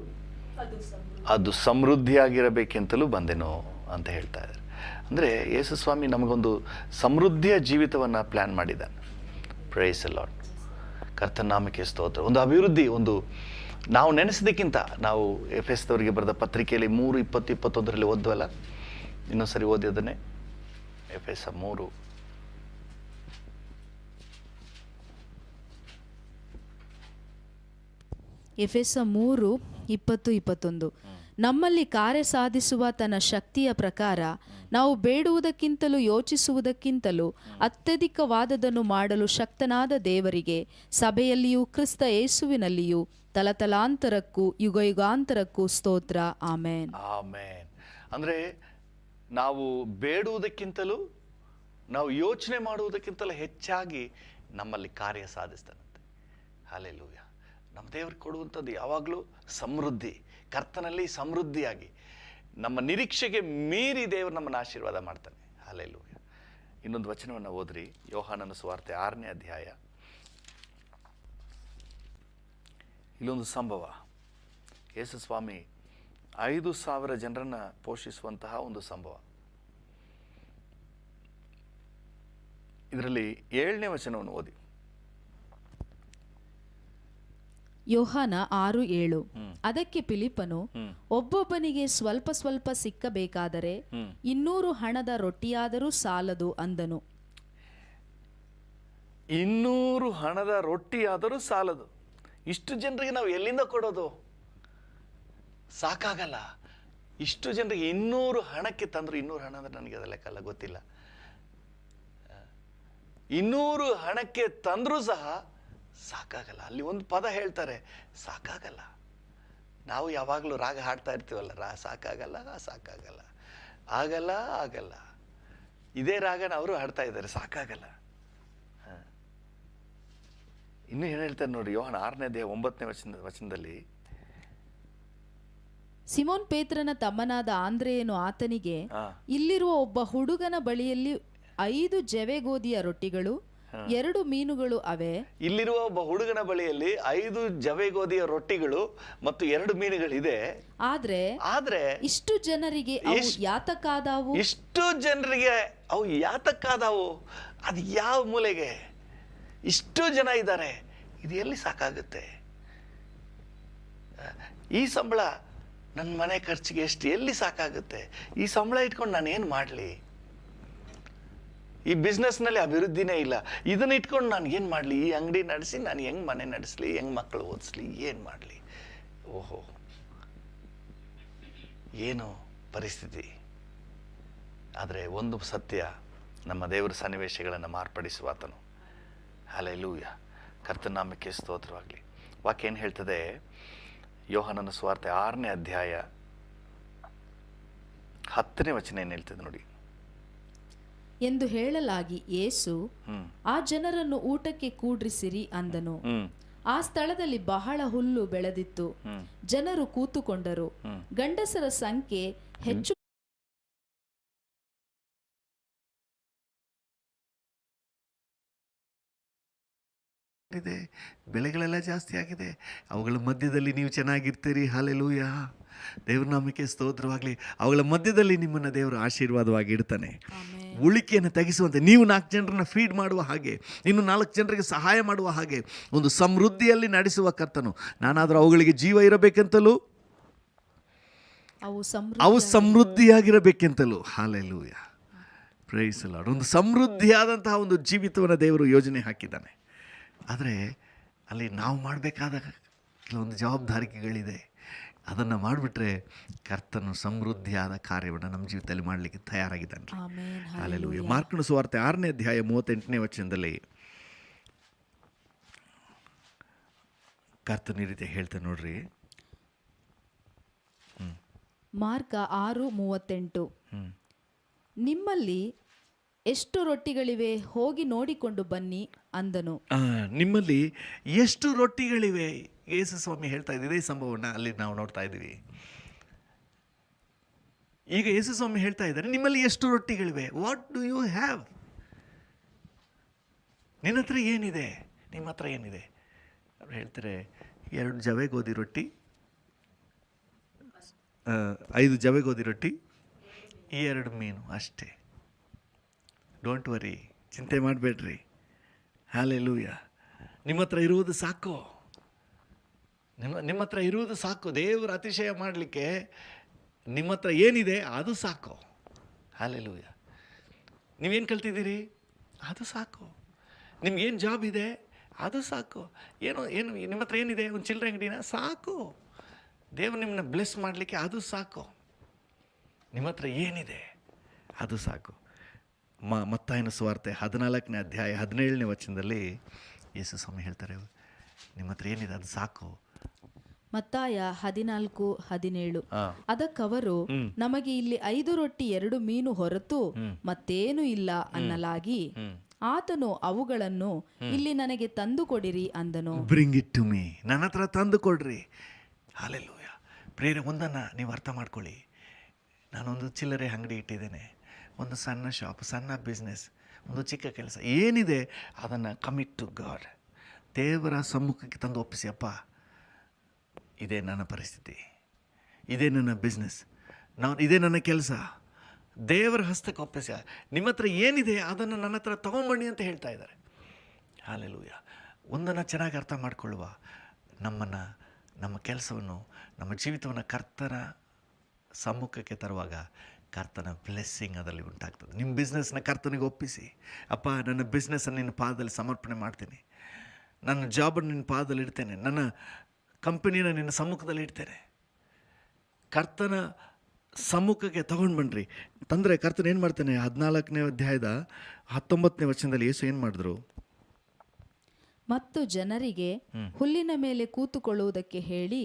ಅದು ಸಮೃದ್ಧಿಯಾಗಿರಬೇಕೆಂತಲೂ ಬಂದೆನು ಅಂತ ಹೇಳ್ತಾ ಇದ್ದಾರೆ. ಅಂದರೆ ಯೇಸು ಸ್ವಾಮಿ ನಮಗೊಂದು ಸಮೃದ್ಧಿಯ ಜೀವಿತವನ್ನು ಪ್ಲ್ಯಾನ್ ಮಾಡಿದ್ದಾನೆ. Praise the Lord. ಕರ್ತನ ನಾಮಕ್ಕೆ ಸ್ತೋತ್ರ. ಒಂದು ಅಭಿವೃದ್ಧಿ, ಒಂದು ನಾವು ನೆನೆಸಿದಕ್ಕಿಂತ, ನಾವು ಎಫೆಸದವರಿಗೆ ಬರೆದ ಪತ್ರಿಕೆಯಲ್ಲಿ 3:20-21 ಓದ್ವಲ್ಲ, ಇನ್ನೊಂದ್ಸರಿ ಓದಿ ಅದನ್ನೇ. ಎಫೆಸ 3. ಎಫೆಸ 3:20-21. ನಮ್ಮಲ್ಲಿ ಕಾರ್ಯ ಸಾಧಿಸುವ ತನ್ನ ಶಕ್ತಿಯ ಪ್ರಕಾರ ನಾವು ಬೇಡುವುದಕ್ಕಿಂತಲೂ ಯೋಚಿಸುವುದಕ್ಕಿಂತಲೂ ಅತ್ಯಧಿಕವಾದದನ್ನು ಮಾಡಲು ಶಕ್ತನಾದ ದೇವರಿಗೆ ಸಭೆಯಲ್ಲಿಯೂ ಕ್ರಿಸ್ತ ಯೇಸುವಿನಲ್ಲಿಯೂ ತಲತಲಾಂತರಕ್ಕೂ ಯುಗಯುಗಾಂತರಕ್ಕೂ ಸ್ತೋತ್ರ. ಆಮೇನ್, ಆಮೇನ್. ಅಂದರೆ ನಾವು ಬೇಡುವುದಕ್ಕಿಂತಲೂ, ನಾವು ಯೋಚನೆ ಮಾಡುವುದಕ್ಕಿಂತಲೂ ಹೆಚ್ಚಾಗಿ ನಮ್ಮಲ್ಲಿ ಕಾರ್ಯ ಸಾಧಿಸ್ತಾನಂತೆ. ಹಲ್ಲೆಲೂಯಾ. ನಮ್ಮ ದೇವರಿಗೆ ಕೊಡುವಂಥದ್ದು ಯಾವಾಗಲೂ ಸಮೃದ್ಧಿ, ಕರ್ತನಲ್ಲಿ ಸಮೃದ್ಧಿಯಾಗಿ ನಮ್ಮ ನಿರೀಕ್ಷೆಗೆ ಮೀರಿ ದೇವರು ನಮ್ಮನ್ನು ಆಶೀರ್ವಾದ ಮಾಡ್ತಾನೆ. ಹಲ್ಲೆಲೂಯಾ. ಇನ್ನೊಂದು ವಚನವನ್ನು ಓದ್ರಿ. ಯೋಹಾನನ ಸುವಾರ್ತೆ 6ನೇ ಅಧ್ಯಾಯ. ಇಲ್ಲೊಂದು ಸಂಭವ. ಯೇಸು ಸ್ವಾಮಿ 5,000 ಜನರನ್ನು ಪೋಷಿಸುವಂತಹ ಒಂದು ಸಂಭವ. ಇದರಲ್ಲಿ 7ನೇ ವಚನವನ್ನು ಓದಿ. ಯೋಹಾನ 6:7. ಅದಕ್ಕೆ ಫಿಲಿಪ್ಪನು, ಒಬ್ಬೊಬ್ಬನಿಗೆ ಸ್ವಲ್ಪ ಸ್ವಲ್ಪ ಸಿಕ್ಕಬೇಕಾದರೆ 200 ಹಣದ ರೊಟ್ಟಿಯಾದರೂ ಸಾಲದು ಅಂದನು. 200 ಹಣದ ರೊಟ್ಟಿಯಾದರೂ ಸಾಲದು. ಇಷ್ಟು ಜನರಿಗೆ ನಾವು ಎಲ್ಲಿಂದ ಕೊಡೋದು? ಸಾಕಾಗಲ್ಲ. ಇಷ್ಟು ಜನರಿಗೆ 200 ಹಣಕ್ಕೆ ತಂದ್ರು. 200 ಹಣ ಅಂದ್ರೆ ನನಗೆ ಅದರ ಲೆಕ್ಕ ಗೊತ್ತಿಲ್ಲ. 200 ಹಣಕ್ಕೆ ತಂದ್ರೂ ಸಹ ಸಾಕಾಗಲ್ಲ. ಅಲ್ಲಿ ಒಂದು ಪದ ಹೇಳ್ತಾರೆ, ಸಾಕಾಗಲ್ಲ. ನಾವು ಯಾವಾಗಲೂ ರಾಗ ಹಾಡ್ತಾ ಇರ್ತೀವಲ್ಲ, ಸಾಕಾಗಲ್ಲ, ಸಾಕಾಗಲ್ಲ, ಆಗಲ್ಲ, ಆಗಲ್ಲ. ಇದೇ ರಾಗನ ಅವರು ಹಾಡ್ತಾ ಇದ್ದಾರೆ, ಸಾಕಾಗಲ್ಲ. ಇನ್ನು ಏನು ಹೇಳ್ತಾರೆ ನೋಡಿ, ಯೋಹಾನ 6:9 ವಚನದಲ್ಲಿ, ಸಿಮೋನ್ ಪೇತ್ರನ ತಮ್ಮನಾದ ಆಂದ್ರೆಯನು ಆತನಿಗೆ, ಇಲ್ಲಿರುವ ಒಬ್ಬ ಹುಡುಗನ ಬಳಿಯಲ್ಲಿ 5 ಜವೆಗೋದಿಯ ರೊಟ್ಟಿಗಳು 2 ಮೀನುಗಳು ಅವೆ. ಇಲ್ಲಿರುವ ಒಬ್ಬ ಹುಡುಗನ ಬಳಿಯಲ್ಲಿ 5 ಜವೆಗೋದಿಯ ರೊಟ್ಟಿಗಳು ಮತ್ತು 2 ಮೀನುಗಳಿದೆ. ಆದ್ರೆ ಇಷ್ಟು ಜನರಿಗೆ ಅವು ಯಾತಕ್ಕಾದವು? ಇಷ್ಟು ಜನರಿಗೆ ಅವು ಯಾತಕ್ಕಾದವು? ಅದು ಯಾವ ಮೂಲೆಗೆ? ಇಷ್ಟು ಜನ ಇದ್ದಾರೆ, ಇದು ಎಲ್ಲಿ ಸಾಕಾಗುತ್ತೆ? ಈ ಸಂಬಳ ನನ್ನ ಮನೆ ಖರ್ಚಿಗೆ ಎಷ್ಟು ಎಲ್ಲಿ ಸಾಕಾಗುತ್ತೆ? ಈ ಸಂಬಳ ಇಟ್ಕೊಂಡು ನಾನು ಏನು ಮಾಡಲಿ? ಈ ಬಿಸ್ನೆಸ್ನಲ್ಲಿ ಅಭಿವೃದ್ಧಿನೇ ಇಲ್ಲ. ಇದನ್ನ ಇಟ್ಕೊಂಡು ನಾನು ಏನು ಮಾಡಲಿ? ಈ ಅಂಗಡಿ ನಡೆಸಿ ನಾನು ಹೆಂಗೆ ಮನೆ ನಡೆಸಲಿ, ಹೆಂಗೆ ಮಕ್ಕಳು ಓದಿಸ್ಲಿ, ಏನು ಮಾಡಲಿ? ಓಹೋ, ಏನು ಪರಿಸ್ಥಿತಿ! ಆದರೆ ಒಂದು ಸತ್ಯ, ನಮ್ಮ ದೇವರ ಸನ್ನಿವೇಶಗಳನ್ನು ಮಾರ್ಪಡಿಸುವಾತನು. ಹಲ್ಲೆಲೂಯ, ಕರ್ತನ ನಾಮಕ್ಕೆ ಸ್ತೋತ್ರವಾಗಲಿ. ವಾಕ್ಯ ಏನು ಹೇಳ್ತದೆ? ಯೋಹಾನನ ಸುವಾರ್ತೆ 6ನೇ ಅಧ್ಯಾಯ 10ನೇ ವಚನ ಏನು ಹೇಳ್ತದೆ ನೋಡಿ. ಎಂದು ಹೇಳಲಾಗಿ ಯೇಸು ಆ ಜನರನ್ನು ಊಟಕ್ಕೆ ಕೂಡ್ರಿಸಿರಿ ಅಂದನು. ಆ ಸ್ಥಳದಲ್ಲಿ ಬಹಳ ಹುಲ್ಲು ಬೆಳೆದಿತ್ತು, ಜನರು ಕೂತುಕೊಂಡರು. ಗಂಡಸರ ಸಂಖ್ಯೆ ಹೆಚ್ಚು. ಬೆಲೆಗಳೆಲ್ಲ ಜಾಸ್ತಿ ಆಗಿದೆ. ಅವುಗಳ ಮಧ್ಯದಲ್ಲಿ ನೀವು ಚೆನ್ನಾಗಿರ್ತೀರಿ. ಹಲ್ಲೆಲೂಯ, ದೇವ್ರ ನಾಮಕ್ಕೆ ಸ್ತೋತ್ರವಾಗಲಿ. ಅವುಗಳ ಮಧ್ಯದಲ್ಲಿ ನಿಮ್ಮನ್ನು ದೇವರು ಆಶೀರ್ವಾದವಾಗಿ ಇಡ್ತಾನೆ. ಉಳಿಕೆಯನ್ನು ತೆಗೆಸುವಂತೆ, ನೀವು 4 ಜನರನ್ನ ಫೀಡ್ ಮಾಡುವ ಹಾಗೆ, ಇನ್ನು 4 ಜನರಿಗೆ ಸಹಾಯ ಮಾಡುವ ಹಾಗೆ ಒಂದು ಸಮೃದ್ಧಿಯಲ್ಲಿ ನಡೆಸುವ ಕರ್ತನು. ನಾನಾದರೂ ಅವುಗಳಿಗೆ ಜೀವ ಇರಬೇಕೆಂತಲೂ ಅವು ಸಮೃದ್ಧಿಯಾಗಿರಬೇಕೆಂತಲೂ. Hallelujah, praise the Lord. ಒಂದು ಸಮೃದ್ಧಿಯಾದಂತಹ ಒಂದು ಜೀವಿತವನ್ನು ದೇವರು ಯೋಜನೆ ಹಾಕಿದ್ದಾನೆ. ಆದರೆ ಅಲ್ಲಿ ನಾವು ಮಾಡಬೇಕಾದ ಕೆಲವೊಂದು ಜವಾಬ್ದಾರಿಕೆಗಳಿದೆ. ಅದನ್ನು ಮಾಡಿಬಿಟ್ರೆ ಕರ್ತನು ಸಮೃದ್ಧಿಯಾದ ಕಾರ್ಯವನ್ನು ನಮ್ಮ ಜೀವಿತದಲ್ಲಿ ಮಾಡಲಿಕ್ಕೆ ತಯಾರಾಗಿದ್ದಾನೆ. ಹಲ್ಲೆಲೂಯ. ಮಾರ್ಕನ ಸುವಾರ್ತೆ 6ನೇ ಅಧ್ಯಾಯ 38ನೇ ವಚನದಲ್ಲಿ ಕರ್ತನ ಈ ರೀತಿ ಹೇಳ್ತಾನೆ ನೋಡ್ರಿ. ಮಾರ್ಕ 6:38. ನಿಮ್ಮಲ್ಲಿ ಎಷ್ಟು ರೊಟ್ಟಿಗಳಿವೆ? ಹೋಗಿ ನೋಡಿಕೊಂಡು ಬನ್ನಿ ಅಂದನು. ನಿಮ್ಮಲ್ಲಿ ಎಷ್ಟು ರೊಟ್ಟಿಗಳಿವೆ? ಯೇಸು ಸ್ವಾಮಿ ಹೇಳ್ತಾ ಇದ್ದಿದೆ ಈ ಸಂಭವವನ್ನು ಅಲ್ಲಿ ನಾವು ನೋಡ್ತಾ ಇದ್ದೀವಿ. ಈಗ ಯೇಸು ಸ್ವಾಮಿ ಹೇಳ್ತಾ ಇದ್ದಾರೆ, ನಿಮ್ಮಲ್ಲಿ ಎಷ್ಟು ರೊಟ್ಟಿಗಳಿವೆ? What do you have? ನಿನ್ನ ಹತ್ರ ಏನಿದೆ? ನಿಮ್ಮ ಹತ್ರ ಏನಿದೆ? ಅವ್ರು ಹೇಳ್ತಾರೆ, 2 ಜವೆ ಗೋಧಿ ರೊಟ್ಟಿ, 5 ಜವೆ ಗೋಧಿ ರೊಟ್ಟಿ, 2 ಮೀನು ಅಷ್ಟೇ. ಡೋಂಟ್ ವರಿ, ಚಿಂತೆ ಮಾಡಬೇಡ್ರಿ. ಹಲ್ಲೆಲೂಯ. ನಿಮ್ಮ ಹತ್ರ ಇರುವುದು ಸಾಕು. ನಿಮ್ಮ ಹತ್ರ ಇರುವುದು ಸಾಕು. ದೇವರು ಅತಿಶಯ ಮಾಡಲಿಕ್ಕೆ ನಿಮ್ಮ ಹತ್ರ ಏನಿದೆ ಅದು ಸಾಕು. ಹಲ್ಲೆಲೂಯ. ನೀವೇನು ಕಲ್ತಿದ್ದೀರಿ? ಅದು ಸಾಕು. ನಿಮ್ಗೇನು ಜಾಬ್ ಇದೆ? ಅದು ಸಾಕು. ಏನು ನಿಮ್ಮ ಹತ್ರ ಏನಿದೆ? ಒಂದು ಚಿಲ್ಲರೆ ಅಂಗಡಿನ? ಸಾಕು. ದೇವರು ನಿಮ್ಮನ್ನ ಬ್ಲೆಸ್ ಮಾಡಲಿಕ್ಕೆ ಅದು ಸಾಕು. ನಿಮ್ಮ ಹತ್ರ ಏನಿದೆ ಅದು ಸಾಕು. ಮತ್ತಾಯನ ಸುವಾರ್ತೆ 14ನೇ ಅಧ್ಯಾಯ 17ನೇ ವಚನದಲ್ಲಿ ಯೇಸು ಸ್ವಾಮಿ ಹೇಳ್ತಾರೆ, ನಿಮ್ಮ ಹತ್ರ ಏನಿದೆ ಅದು ಸಾಕು. ಮತ್ತಾಯ 14:17. ಅದಕ್ಕವರು, ನಮಗೆ ಇಲ್ಲಿ 5 ರೊಟ್ಟಿ 2 ಮೀನು ಹೊರತು ಮತ್ತೇನು ಇಲ್ಲ ಅನ್ನಲಾಗಿ, ಆತನು ಅವುಗಳನ್ನು ಇಲ್ಲಿ ನನಗೆ ತಂದು ಕೊಡಿರಿ ಅಂದನು. ಬ್ರಿಂಗ್ ಇಟ್ ಟು ಮೀ, ನನ್ನ ಹತ್ರ ತಂದು ಕೊಡ್ರಿ. ಹಲ್ಲೆಲೂಯ. ಪ್ರೇರೆ, ಒಂದನ್ನು ನೀವು ಅರ್ಥ ಮಾಡ್ಕೊಳ್ಳಿ. ನಾನೊಂದು ಚಿಲ್ಲರೆ ಅಂಗಡಿ ಇಟ್ಟಿದ್ದೇನೆ, ಒಂದು ಸಣ್ಣ ಶಾಪ್, ಸಣ್ಣ ಬಿಸ್ನೆಸ್, ಒಂದು ಚಿಕ್ಕ ಕೆಲಸ, ಏನಿದೆ ಅದನ್ನು ಕಮಿಟ್ ಟು ಗಾಡ್, ದೇವರ ಸಮ್ಮುಖಕ್ಕೆ ತಂದು ಒಪ್ಪಿಸಿ. ಅಪ್ಪ, ಇದೇ ನನ್ನ ಪರಿಸ್ಥಿತಿ, ಇದೇ ನನ್ನ ಬಿಸ್ನೆಸ್, ಇದೇ ನನ್ನ ಕೆಲಸ, ದೇವರ ಹಸ್ತಕ್ಕೆ ಒಪ್ಪಿಸಿ. ನಿಮ್ಮ ಹತ್ರ ಏನಿದೆ ಅದನ್ನು ನನ್ನ ಹತ್ರ ತೊಗೊಂಬನ್ನಿ ಅಂತ ಹೇಳ್ತಾ ಇದ್ದಾರೆ. ಹಲ್ಲೆಲೂಯ. ಒಂದನ್ನು ಚೆನ್ನಾಗಿ ಅರ್ಥ ಮಾಡ್ಕೊಳ್ಳುವ, ನಮ್ಮ ಕೆಲಸವನ್ನು, ನಮ್ಮ ಜೀವಿತವನ್ನು ಕರ್ತನ ಸಮ್ಮುಖಕ್ಕೆ ತರುವಾಗ ಕರ್ತನ ಬ್ಲೆಸ್ಸಿಂಗ್ ಅದರಲ್ಲಿ ಉಂಟಾಗ್ತದೆ. ನಿಮ್ಮ ಬಿಸ್ನೆಸ್ನ ಕರ್ತನಿಗೆ ಒಪ್ಪಿಸಿ. ಅಪ್ಪ, ನನ್ನ ಬಿಸ್ನೆಸ್ಸನ್ನು ನಿನ್ನ ಪಾದದಲ್ಲಿ ಸಮರ್ಪಣೆ ಮಾಡ್ತೀನಿ, ನನ್ನ ಜಾಬನ್ನು ನಿನ್ನ ಪಾದದಲ್ಲಿ ಇಡ್ತೇನೆ, ನನ್ನ ಕಂಪನಿನ ನಿನ್ನ ಸಮ್ಮುಖದಲ್ಲಿ ಇಡ್ತೇನೆ. ಕರ್ತನ ಸಮ್ಮುಖಕ್ಕೆ ತಗೊಂಡು ಬನ್ನಿರಿ. ತಂದರೆ ಕರ್ತನ ಏನು ಮಾಡ್ತಾನೆ? 14ನೇ ಅಧ್ಯಾಯದ 19ನೇ ವಚನದಲ್ಲಿ ಯೇಸು ಏನು ಮಾಡಿದ್ರು? ಮತ್ತು ಜನರಿಗೆ ಹುಲ್ಲಿನ ಮೇಲೆ ಕೂತುಕೊಳ್ಳುವುದಕ್ಕೆ ಹೇಳಿ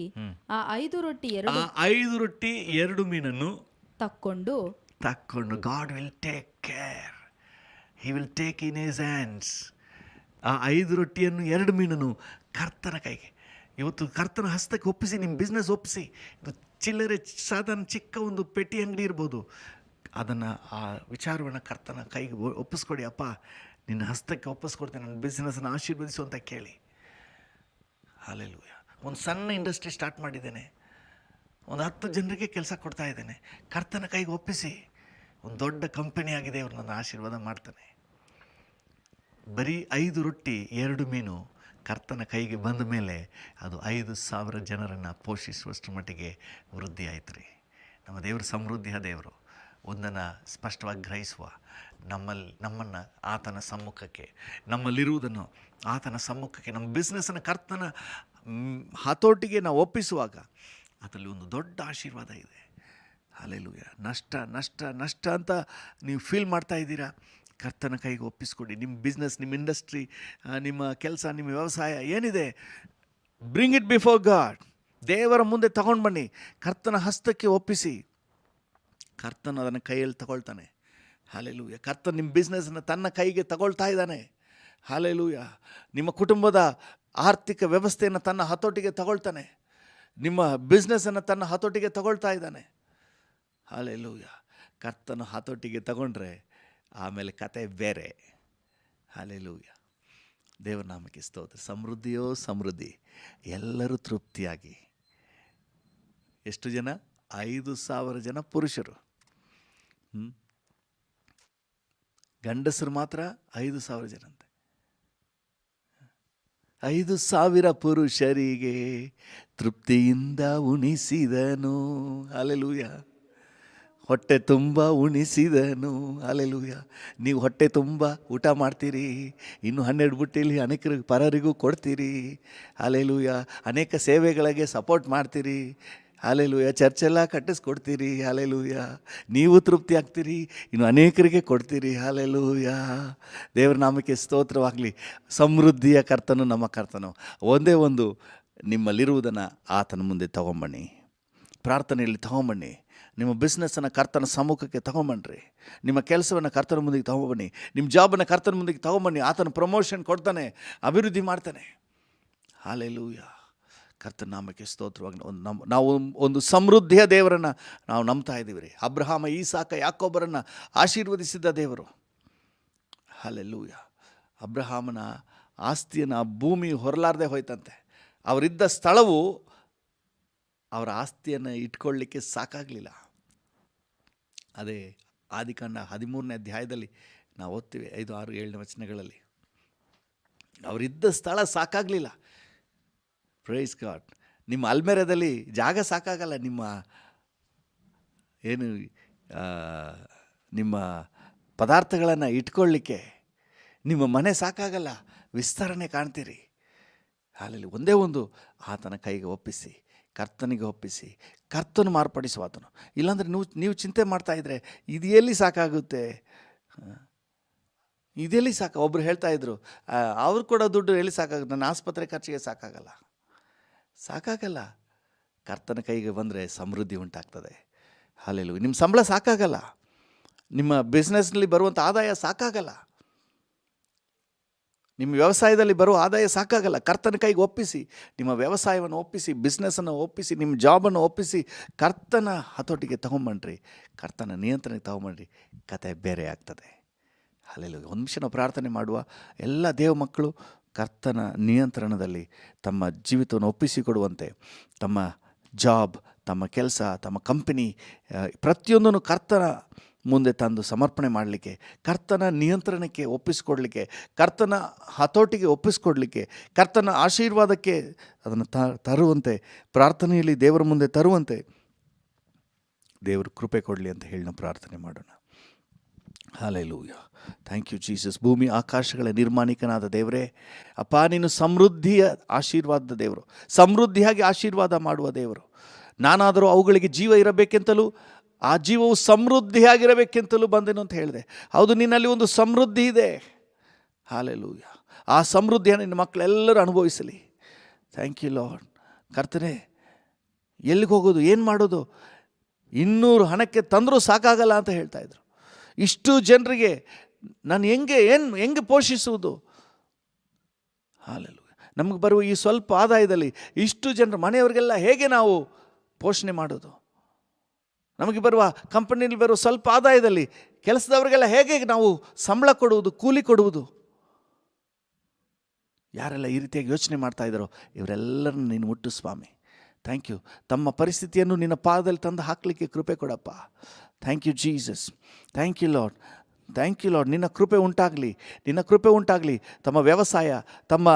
ಆ 5 ರೊಟ್ಟಿ 2 ಮೀನನ್ನು ತಕ್ಕೊಂಡು god will take care, he will take in his hands. ಆ 5 ರೊಟ್ಟಿಯನ್ನು 2 ಮೀನನ್ನು ಕರ್ತನ ಕೈಗೆ, ಇವತ್ತು ಕರ್ತನ ಹಸ್ತಕ್ಕೆ ಒಪ್ಪಿಸಿ. ನಿಮ್ಮ ಬಿಸ್ನೆಸ್ ಒಪ್ಪಿಸಿ. ಇದು ಚಿಲ್ಲರೆ ಸಾಧಾರಣ ಚಿಕ್ಕ ಒಂದು ಪೆಟ್ಟಿ ಅಂಗಡಿ ಇರ್ಬೋದು, ಅದನ್ನು ಆ ವಿಚಾರವನ್ನು ಕರ್ತನ ಕೈಗೆ ಒಪ್ಪಿಸ್ಕೊಡಿ. ಅಪ್ಪ, ನಿನ್ನ ಹಸ್ತಕ್ಕೆ ಒಪ್ಪಿಸ್ಕೊಡ್ತೇನೆ, ನನ್ನ ಬಿಸ್ನೆಸ್ಸನ್ನು ಆಶೀರ್ವದಿಸು ಅಂತ ಕೇಳಿ. ಹಲ್ಲೆಲೂಯ. ಒಂದು ಸಣ್ಣ ಇಂಡಸ್ಟ್ರಿ ಸ್ಟಾರ್ಟ್ ಮಾಡಿದ್ದೇನೆ, ಒಂದು 10 ಜನರಿಗೆ ಕೆಲಸ ಕೊಡ್ತಾ ಇದ್ದೇನೆ, ಕರ್ತನ ಕೈಗೆ ಒಪ್ಪಿಸಿ. ಒಂದು ದೊಡ್ಡ ಕಂಪನಿ ಆಗಿದೆ, ಅವ್ರು ನನ್ನ ಆಶೀರ್ವಾದ ಮಾಡ್ತಾನೆ. ಬರೀ 5 ರೊಟ್ಟಿ 2 ಮೀನು ಕರ್ತನ ಕೈಗೆ ಬಂದ ಮೇಲೆ ಅದು 5,000 ಜನರನ್ನು ಪೋಷಿಸುವಷ್ಟು ಮಟ್ಟಿಗೆ ವೃದ್ಧಿ ಆಯ್ತು ರೀ. ನಮ್ಮ ದೇವರು ಸಮೃದ್ಧಿಯ ದೇವರು. ಒಂದನ್ನು ಸ್ಪಷ್ಟವಾಗಿ ಗ್ರಹಿಸುವ, ನಮ್ಮನ್ನು ಆತನ ಸಮ್ಮುಖಕ್ಕೆ, ನಮ್ಮಲ್ಲಿರುವುದನ್ನು ಆತನ ಸಮ್ಮುಖಕ್ಕೆ, ನಮ್ಮ ಬಿಸ್ನೆಸ್ಸನ್ನು ಕರ್ತನ ಹತೋಟಿಗೆ ನಾವು ಒಪ್ಪಿಸುವಾಗ ಅದರಲ್ಲಿ ಒಂದು ದೊಡ್ಡ ಆಶೀರ್ವಾದ ಇದೆ. ಹಲ್ಲೆಲೂಯ. ನಷ್ಟ ನಷ್ಟ ನಷ್ಟ ಅಂತ ನೀವು ಫೀಲ್ ಮಾಡ್ತಾ ಇದ್ದೀರಾ, ಕರ್ತನ ಕೈಗೆ ಒಪ್ಪಿಸ್ಕೊಡಿ. ನಿಮ್ಮ ಬಿಸ್ನೆಸ್, ನಿಮ್ಮ ಇಂಡಸ್ಟ್ರಿ, ನಿಮ್ಮ ಕೆಲಸ, ನಿಮ್ಮ ವ್ಯವಸಾಯ ಏನಿದೆ, ಬ್ರಿಂಗ್ ಇಟ್ ಬಿಫೋರ್ ಗಾಡ್. ದೇವರ ಮುಂದೆ ತಗೊಂಡು ಬನ್ನಿ, ಕರ್ತನ ಹಸ್ತಕ್ಕೆ ಒಪ್ಪಿಸಿ. ಕರ್ತನ ಅದನ್ನು ಕೈಯಲ್ಲಿ ತಗೊಳ್ತಾನೆ. ಹಲ್ಲೆಲೂಯ. ಕರ್ತನ ನಿಮ್ಮ ಬಿಸ್ನೆಸ್ಸನ್ನು ತನ್ನ ಕೈಗೆ ತಗೊಳ್ತಾ ಇದ್ದಾನೆ. ಹಲ್ಲೆಲೂಯ. ನಿಮ್ಮ ಕುಟುಂಬದ ಆರ್ಥಿಕ ವ್ಯವಸ್ಥೆಯನ್ನು ತನ್ನ ಹತೋಟಿಗೆ ತಗೊಳ್ತಾನೆ. ನಿಮ್ಮ ಬಿಸ್ನೆಸ್ಸನ್ನು ತನ್ನ ಹತೋಟಿಗೆ ತಗೊಳ್ತಾ ಇದ್ದಾನೆ. ಹಲ್ಲೆಲೂಯ. ಕರ್ತನ ಹತೋಟಿಗೆ ತಗೊಂಡ್ರೆ ಆಮೇಲೆ ಕತೆ ಬೇರೆ. ಹಲ್ಲೆಲೂಯ. ದೇವರ ನಾಮಕ್ಕೆ ಸ್ತೋತ್ರ. ಸಮೃದ್ಧಿಯೋ ಸಮೃದ್ಧಿ, ಎಲ್ಲರೂ ತೃಪ್ತಿಯಾಗಿ. ಎಷ್ಟು ಜನ? 5,000 ಜನ ಪುರುಷರು. ಗಂಡಸರು ಮಾತ್ರ 5,000 ಜನ ಅಂತೆ. 5,000 ಪುರುಷರಿಗೆ ತೃಪ್ತಿಯಿಂದ ಉಣಿಸಿದನು. ಹಲ್ಲೆಲೂಯ. ಹೊಟ್ಟೆ ತುಂಬ ಉಣಿಸಿದನು. ಹಲ್ಲೆಲೂಯ. ನೀವು ಹೊಟ್ಟೆ ತುಂಬ ಊಟ ಮಾಡ್ತೀರಿ, ಇನ್ನು 12 ಬುಟ್ಟಿಲಿ ಅನೇಕರಿಗೆ ಪರರಿಗೂ ಕೊಡ್ತೀರಿ. ಹಲ್ಲೆಲೂಯ. ಅನೇಕ ಸೇವೆಗಳಿಗೆ ಸಪೋರ್ಟ್ ಮಾಡ್ತೀರಿ. ಹಲ್ಲೆಲೂಯ. ಚರ್ಚೆಲ್ಲ ಕಟ್ಟಿಸ್ಕೊಡ್ತೀರಿ. ಹಲ್ಲೆಲೂಯ. ನೀವು ತೃಪ್ತಿ ಆಗ್ತೀರಿ, ಇನ್ನು ಅನೇಕರಿಗೆ ಕೊಡ್ತೀರಿ. ಹಲ್ಲೆಲೂಯ. ದೇವರ ನಾಮಕ್ಕೆ ಸ್ತೋತ್ರವಾಗಲಿ. ಸಮೃದ್ಧಿಯ ಕರ್ತನು ನಮ್ಮ ಕರ್ತನು. ಒಂದೇ ಒಂದು, ನಿಮ್ಮಲ್ಲಿರುವುದನ್ನು ಆತನ ಮುಂದೆ ತಗೊಂಬನ್ನಿ, ಪ್ರಾರ್ಥನೆಯಲ್ಲಿ ತಗೊಂಬನ್ನಿ. ನಿಮ್ಮ ಬಿಸ್ನೆಸ್ಸನ್ನು ಕರ್ತನ ಸಮ್ಮುಖಕ್ಕೆ ತಗೊಂಬನ್ನಿರಿ. ನಿಮ್ಮ ಕೆಲಸವನ್ನು ಕರ್ತನ ಮುಂದಿಗೆ ತಗೊಂಬನ್ನಿ. ನಿಮ್ಮ ಜಾಬನ್ನು ಕರ್ತನ ಮುಂದಿಗೆ ತಗೊಂಬನ್ನಿ. ಆತನ ಪ್ರಮೋಷನ್ ಕೊಡ್ತಾನೆ, ಅಭಿವೃದ್ಧಿ ಮಾಡ್ತಾನೆ. ಹಲ್ಲೆಲೂಯ. ಕರ್ತನ ನಾಮಕ್ಕೆ ಸ್ತೋತ್ರವಾಗಿ. ನಾವು ಒಂದು ಸಮೃದ್ಧಿಯ ದೇವರನ್ನು ನಾವು ನಂಬ್ತಾ ಇದ್ದೀವಿ ರೀ. ಅಬ್ರಹಾಮ, ಈಸಾಕ, ಯಾಕೋಬರನ್ನು ಆಶೀರ್ವದಿಸಿದ ದೇವರು. ಹಲ್ಲೆಲೂಯ. ಅಬ್ರಹಾಮನ ಆಸ್ತಿಯನ್ನು ಭೂಮಿ ಹೊರಲಾರದೆ ಹೋಯ್ತಂತೆ. ಅವರಿದ್ದ ಸ್ಥಳವು ಅವರ ಆಸ್ತಿಯನ್ನು ಇಟ್ಕೊಳ್ಳಿಕ್ಕೆ ಸಾಕಾಗಲಿಲ್ಲ. ಅದೇ ಆದಿಕಾಂಡ 13ನೇ ಅಧ್ಯಾಯದಲ್ಲಿ ನಾವು ಓದ್ತೀವಿ, 5, 6, 7ನೇ ವಚನಗಳಲ್ಲಿ. ಅವರಿದ್ದ ಸ್ಥಳ ಸಾಕಾಗಲಿಲ್ಲ. Praise God. ನಿಮ್ಮ ಅಲ್ಮೇರದಲ್ಲಿ ಜಾಗ ಸಾಕಾಗಲ್ಲ. ನಿಮ್ಮ ಪದಾರ್ಥಗಳನ್ನು ಇಟ್ಕೊಳ್ಳಿಕ್ಕೆ ನಿಮ್ಮ ಮನೆ ಸಾಕಾಗಲ್ಲ. ವಿಸ್ತರಣೆ ಕಾಣ್ತೀರಿ. ಹಾಲಲ್ಲಿ ಒಂದೇ ಒಂದು, ಆತನ ಕೈಗೆ ಒಪ್ಪಿಸಿ, ಕರ್ತನಿಗೆ ಒಪ್ಪಿಸಿ, ಕರ್ತನು ಮಾರ್ಪಡಿಸುವ ಆತನು. ಇಲ್ಲಾಂದರೆ ನೀವು ಚಿಂತೆ ಮಾಡ್ತಾಯಿದ್ರೆ ಇದು ಎಲ್ಲಿ ಸಾಕಾಗುತ್ತೆ, ಇದೆಲ್ಲಿ ಸಾಕು. ಒಬ್ಬರು ಹೇಳ್ತಾಯಿದ್ರು, ಅವ್ರು ಕೊಡೋ ದುಡ್ಡು ಎಲ್ಲಿ ಸಾಕಾಗುತ್ತೆ, ನನ್ನ ಆಸ್ಪತ್ರೆ ಖರ್ಚಿಗೆ ಸಾಕಾಗಲ್ಲ. ಕರ್ತನ ಕೈಗೆ ಬಂದರೆ ಸಮೃದ್ಧಿ ಉಂಟಾಗ್ತದೆ. ಹಲ್ಲೆಲೂಯಾ. ನಿಮ್ಮ ಸಂಬಳ ಸಾಕಾಗಲ್ಲ, ನಿಮ್ಮ ಬಿಸ್ನೆಸ್ನಲ್ಲಿ ಬರುವಂಥ ಆದಾಯ ಸಾಕಾಗಲ್ಲ, ನಿಮ್ಮ ವ್ಯವಸಾಯದಲ್ಲಿ ಬರುವ ಆದಾಯ ಸಾಕಾಗಲ್ಲ. ಕರ್ತನ ಕೈಗೆ ಒಪ್ಪಿಸಿ, ನಿಮ್ಮ ವ್ಯವಸಾಯವನ್ನು ಒಪ್ಪಿಸಿ, ಬಿಸ್ನೆಸ್ಸನ್ನು ಒಪ್ಪಿಸಿ, ನಿಮ್ಮ ಜಾಬನ್ನು ಒಪ್ಪಿಸಿ, ಕರ್ತನ ಹತೋಟಿಗೆ ತಗೊಂಬನ್ನಿರಿ, ಕರ್ತನ ನಿಯಂತ್ರಣಕ್ಕೆ ತಗೊಂಬನ್ನಿರಿ, ಕತೆ ಬೇರೆ ಆಗ್ತದೆ. ಹಲ್ಲೆಲೂಯಾ. ಒಂದು ನಿಮಿಷ ನಾವು ಪ್ರಾರ್ಥನೆ ಮಾಡುವ. ಎಲ್ಲ ದೇವ ಮಕ್ಕಳು ಕರ್ತನ ನಿಯಂತ್ರಣದಲ್ಲಿ ತಮ್ಮ ಜೀವಿತವನ್ನು ಒಪ್ಪಿಸಿಕೊಡುವಂತೆ, ತಮ್ಮ ಜಾಬ್, ತಮ್ಮ ಕೆಲಸ, ತಮ್ಮ ಕಂಪನಿ, ಪ್ರತಿಯೊಂದನ್ನು ಕರ್ತನ ಮುಂದೆ ತಂದು ಸಮರ್ಪಣೆ ಮಾಡಲಿಕ್ಕೆ, ಕರ್ತನ ನಿಯಂತ್ರಣಕ್ಕೆ ಒಪ್ಪಿಸಿಕೊಡ್ಲಿಕ್ಕೆ, ಕರ್ತನ ಹತೋಟಿಗೆ ಒಪ್ಪಿಸಿಕೊಡ್ಲಿಕ್ಕೆ, ಕರ್ತನ ಆಶೀರ್ವಾದಕ್ಕೆ ಅದನ್ನು ತರುವಂತೆ, ಪ್ರಾರ್ಥನೆಯಲ್ಲಿ ದೇವರ ಮುಂದೆ ತರುವಂತೆ ದೇವರು ಕೃಪೆ ಕೊಡಲಿ ಅಂತ ಹೇಳಿ ನಾವು ಪ್ರಾರ್ಥನೆ ಮಾಡೋಣ. ಹಲ್ಲೆಲೂಯ. Thank you Jesus. ಭೂಮಿ ಆಕಾಶಗಳ ನಿರ್ಮಾಣಿಕನಾದ ದೇವರೇ, ಅಪ್ಪ ನೀನು ಸಮೃದ್ಧಿಯ ಆಶೀರ್ವಾದದ ದೇವರು, ಸಮೃದ್ಧಿಯಾಗಿ ಆಶೀರ್ವಾದ ಮಾಡುವ ದೇವರು. ನಾನಾದರೂ ಅವುಗಳಿಗೆ ಜೀವ ಇರಬೇಕೆಂತಲೂ ಆ ಜೀವವು ಸಮೃದ್ಧಿಯಾಗಿರಬೇಕೆಂತಲೂ ಬಂದೆನು ಅಂತ ಹೇಳಿದೆ. ಹೌದು, ನಿನ್ನಲ್ಲಿ ಒಂದು ಸಮೃದ್ಧಿ ಇದೆ. ಹಲ್ಲೆಲೂಯ. ಆ ಸಮೃದ್ಧಿಯನ್ನು ನಿನ್ನ ಮಕ್ಕಳೆಲ್ಲರೂ ಅನುಭವಿಸಲಿ. Thank you Lord. ಕರ್ತನೇ, ಎಲ್ಲಿಗೆ ಹೋಗೋದು, ಏನು ಮಾಡೋದು, 200 ಹಣಕ್ಕೆ ತಂದರೂ ಸಾಕಾಗಲ್ಲ ಅಂತ ಹೇಳ್ತಾಯಿದ್ರು. ಇಷ್ಟು ಜನರಿಗೆ ನಾನು ಹೆಂಗೆ ಪೋಷಿಸುವುದು? ಹಲ್ಲೆಲೂಯ. ನಮಗೆ ಬರುವ ಈ ಸ್ವಲ್ಪ ಆದಾಯದಲ್ಲಿ ಇಷ್ಟು ಜನರು ಮನೆಯವರಿಗೆಲ್ಲ ಹೇಗೆ ನಾವು ಪೋಷಣೆ ಮಾಡೋದು? ನಮಗೆ ಬರುವ ಕಂಪನಿಯಲ್ಲಿ ಬರುವ ಸ್ವಲ್ಪ ಆದಾಯದಲ್ಲಿ ಕೆಲಸದವರಿಗೆಲ್ಲ ಹೇಗೆ ನಾವು ಸಂಬಳ ಕೊಡುವುದು, ಕೂಲಿ ಕೊಡುವುದು? ಯಾರೆಲ್ಲ ಈ ರೀತಿಯಾಗಿ ಯೋಚನೆ ಮಾಡ್ತಾ ಇದ್ದಾರೋ ಇವರೆಲ್ಲರನ್ನು ನೀನು ಮುಟ್ಟು ಸ್ವಾಮಿ. Thank you. ತಮ್ಮ ಪರಿಸ್ಥಿತಿಯನ್ನು ನಿನ್ನ ಪಾದದಲ್ಲಿ ತಂದು ಹಾಕಲಿಕ್ಕೆ ಕೃಪೆ ಕೊಡಪ್ಪ. Thank you Jesus. Thank you Lord. Thank you Lord. ನಿನ್ನ ಕೃಪೆ ಉಂಟಾಗಲಿ, ನಿನ್ನ ಕೃಪೆ ಉಂಟಾಗಲಿ. ತಮ್ಮ ವ್ಯವಸಾಯ, ತಮ್ಮ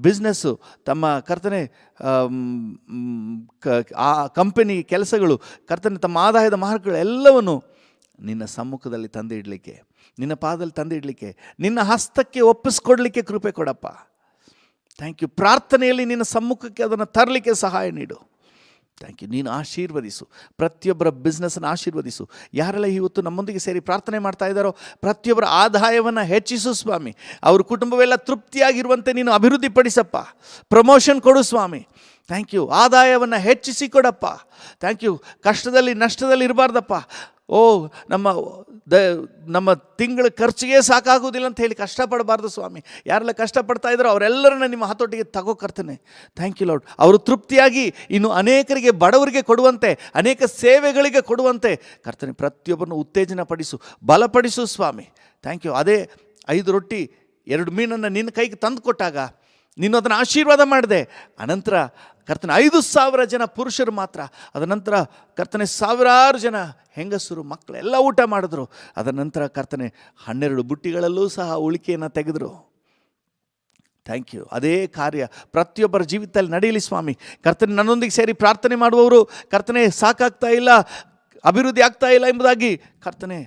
ಬಿಸ್ನೆಸ್ಸು, ತಮ್ಮ ಕರ್ತನೆ ಆ ಕಂಪನಿ ಕೆಲಸಗಳು, ಕರ್ತನೆ ತಮ್ಮ ಆದಾಯದ ಮಾರ್ಗಗಳು ಎಲ್ಲವನ್ನು ನಿನ್ನ ಸಮ್ಮುಖದಲ್ಲಿ ತಂದು ಇಡಲಿಕ್ಕೆ, ನಿನ್ನ ಪಾದದಲ್ಲಿ ತಂದು ಇಡಲಿಕ್ಕೆ, ನಿನ್ನ ಹಸ್ತಕ್ಕೆ ಒಪ್ಪಿಸ್ಕೊಡ್ಲಿಕ್ಕೆ ಕೃಪೆ ಕೊಡಪ್ಪ. Thank you. ಪ್ರಾರ್ಥನೆಯಲ್ಲಿ ನಿನ್ನ ಸಮ್ಮುಖಕ್ಕೆ ಅದನ್ನು ತರಲಿಕ್ಕೆ ಸಹಾಯ ನೀಡು. Thank you. ನೀನು ಆಶೀರ್ವದಿಸು, ಪ್ರತಿಯೊಬ್ಬರ ಬಿಸ್ನೆಸ್ಸನ್ನು ಆಶೀರ್ವದಿಸು. ಯಾರೆಲ್ಲ ಇವತ್ತು ನಮ್ಮೊಂದಿಗೆ ಸೇರಿ ಪ್ರಾರ್ಥನೆ ಮಾಡ್ತಾ ಇದ್ದಾರೋ ಪ್ರತಿಯೊಬ್ಬರ ಆದಾಯವನ್ನು ಹೆಚ್ಚಿಸು ಸ್ವಾಮಿ. ಅವ್ರ ಕುಟುಂಬವೆಲ್ಲ ತೃಪ್ತಿಯಾಗಿರುವಂತೆ ನೀನು ಅಭಿವೃದ್ಧಿಪಡಿಸಪ್ಪ. ಪ್ರಮೋಷನ್ ಕೊಡು ಸ್ವಾಮಿ. Thank you. ಆದಾಯವನ್ನು ಹೆಚ್ಚಿಸಿ ಕೊಡಪ್ಪ. Thank you. ಕಷ್ಟದಲ್ಲಿ ನಷ್ಟದಲ್ಲಿ ಇರಬಾರ್ದಪ್ಪ. ನಮ್ಮ ತಿಂಗಳ ಖರ್ಚಿಗೆ ಸಾಕಾಗೋದಿಲ್ಲ ಅಂತ ಹೇಳಿ ಕಷ್ಟಪಡಬಾರ್ದು ಸ್ವಾಮಿ. ಯಾರೆಲ್ಲ ಕಷ್ಟಪಡ್ತಾ ಇದ್ದಾರೋ ಅವರೆಲ್ಲರನ್ನ ನಿಮ್ಮ ಹತೋಟಿಗೆ ತಗೋಕರ್ತೇನೆ. Thank you lord. ಅವರು ತೃಪ್ತಿಯಾಗಿ ಇನ್ನು ಅನೇಕರಿಗೆ, ಬಡವರಿಗೆ ಕೊಡುವಂತೆ, ಅನೇಕ ಸೇವೆಗಳಿಗೆ ಕೊಡುವಂತೆ ಕರ್ತನೆ ಪ್ರತಿಯೊಬ್ಬರನ್ನು ಉತ್ತೇಜನ ಪಡಿಸು, ಬಲಪಡಿಸು ಸ್ವಾಮಿ. Thank you. ಅದೇ 5 ರೊಟ್ಟಿ 2 ಮೀನನ್ನು ನಿನ್ನ ಕೈಗೆ ತಂದು ಕೊಟ್ಟಾಗ ನೀನು ಅದನ್ನು ಆಶೀರ್ವಾದ ಮಾಡಿದೆ. ಅನಂತರ ಕರ್ತನೆ 5,000 ಜನ ಪುರುಷರು ಮಾತ್ರ, ಅದ ನಂತರ ಕರ್ತನೆ ಸಾವಿರಾರು ಜನ ಹೆಂಗಸರು ಮಕ್ಕಳೆಲ್ಲ ಊಟ ಮಾಡಿದ್ರು. ಅದರ ನಂತರ ಕರ್ತನೆ 12 ಬುಟ್ಟಿಗಳಲ್ಲೂ ಸಹ ಉಳಿಕೆಯನ್ನು ತೆಗೆದರು. Thank you. ಅದೇ ಕಾರ್ಯ ಪ್ರತಿಯೊಬ್ಬರ ಜೀವಿತದಲ್ಲಿ ನಡೆಯಲಿ ಸ್ವಾಮಿ. ಕರ್ತನೆ ನನ್ನೊಂದಿಗೆ ಸೇರಿ ಪ್ರಾರ್ಥನೆ ಮಾಡುವವರು ಕರ್ತನೆ ಸಾಕಾಗ್ತಾ ಇಲ್ಲ, ಅಭಿವೃದ್ಧಿ ಆಗ್ತಾ ಇಲ್ಲ ಎಂಬುದಾಗಿ ಕರ್ತನೆ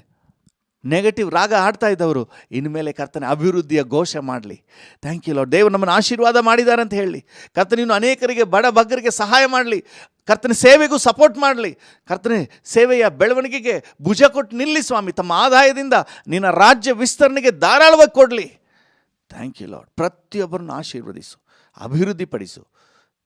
ನೆಗೆಟಿವ್ ರಾಗ ಆಡ್ತಾ ಇದ್ದವರು ಇನ್ಮೇಲೆ ಕರ್ತನೆ ಅಭಿವೃದ್ಧಿಯ ಘೋಷ ಮಾಡಲಿ. Thank you Lord. ದೇವರು ನಮ್ಮನ್ನು ಆಶೀರ್ವಾದ ಮಾಡಿದ್ದಾರೆ ಅಂತ ಹೇಳಿ ಕರ್ತನೆ ನೀನು ಅನೇಕರಿಗೆ, ಬಡ ಬಗ್ಗರಿಗೆ ಸಹಾಯ ಮಾಡಲಿ. ಕರ್ತನೆ ಸೇವೆಗೂ ಸಪೋರ್ಟ್ ಮಾಡಲಿ. ಕರ್ತನೆ ಸೇವೆಯ ಬೆಳವಣಿಗೆಗೆ ಭುಜ ಕೊಟ್ಟು ನಿಲ್ಲಿ ಸ್ವಾಮಿ. ತಮ್ಮ ಆದಾಯದಿಂದ ನಿನ್ನ ರಾಜ್ಯ ವಿಸ್ತರಣೆಗೆ ಧಾರಾಳವಾಗಿ ಕೊಡಲಿ. Thank you Lord. ಪ್ರತಿಯೊಬ್ಬರನ್ನು ಆಶೀರ್ವದಿಸು, ಅಭಿವೃದ್ಧಿಪಡಿಸು.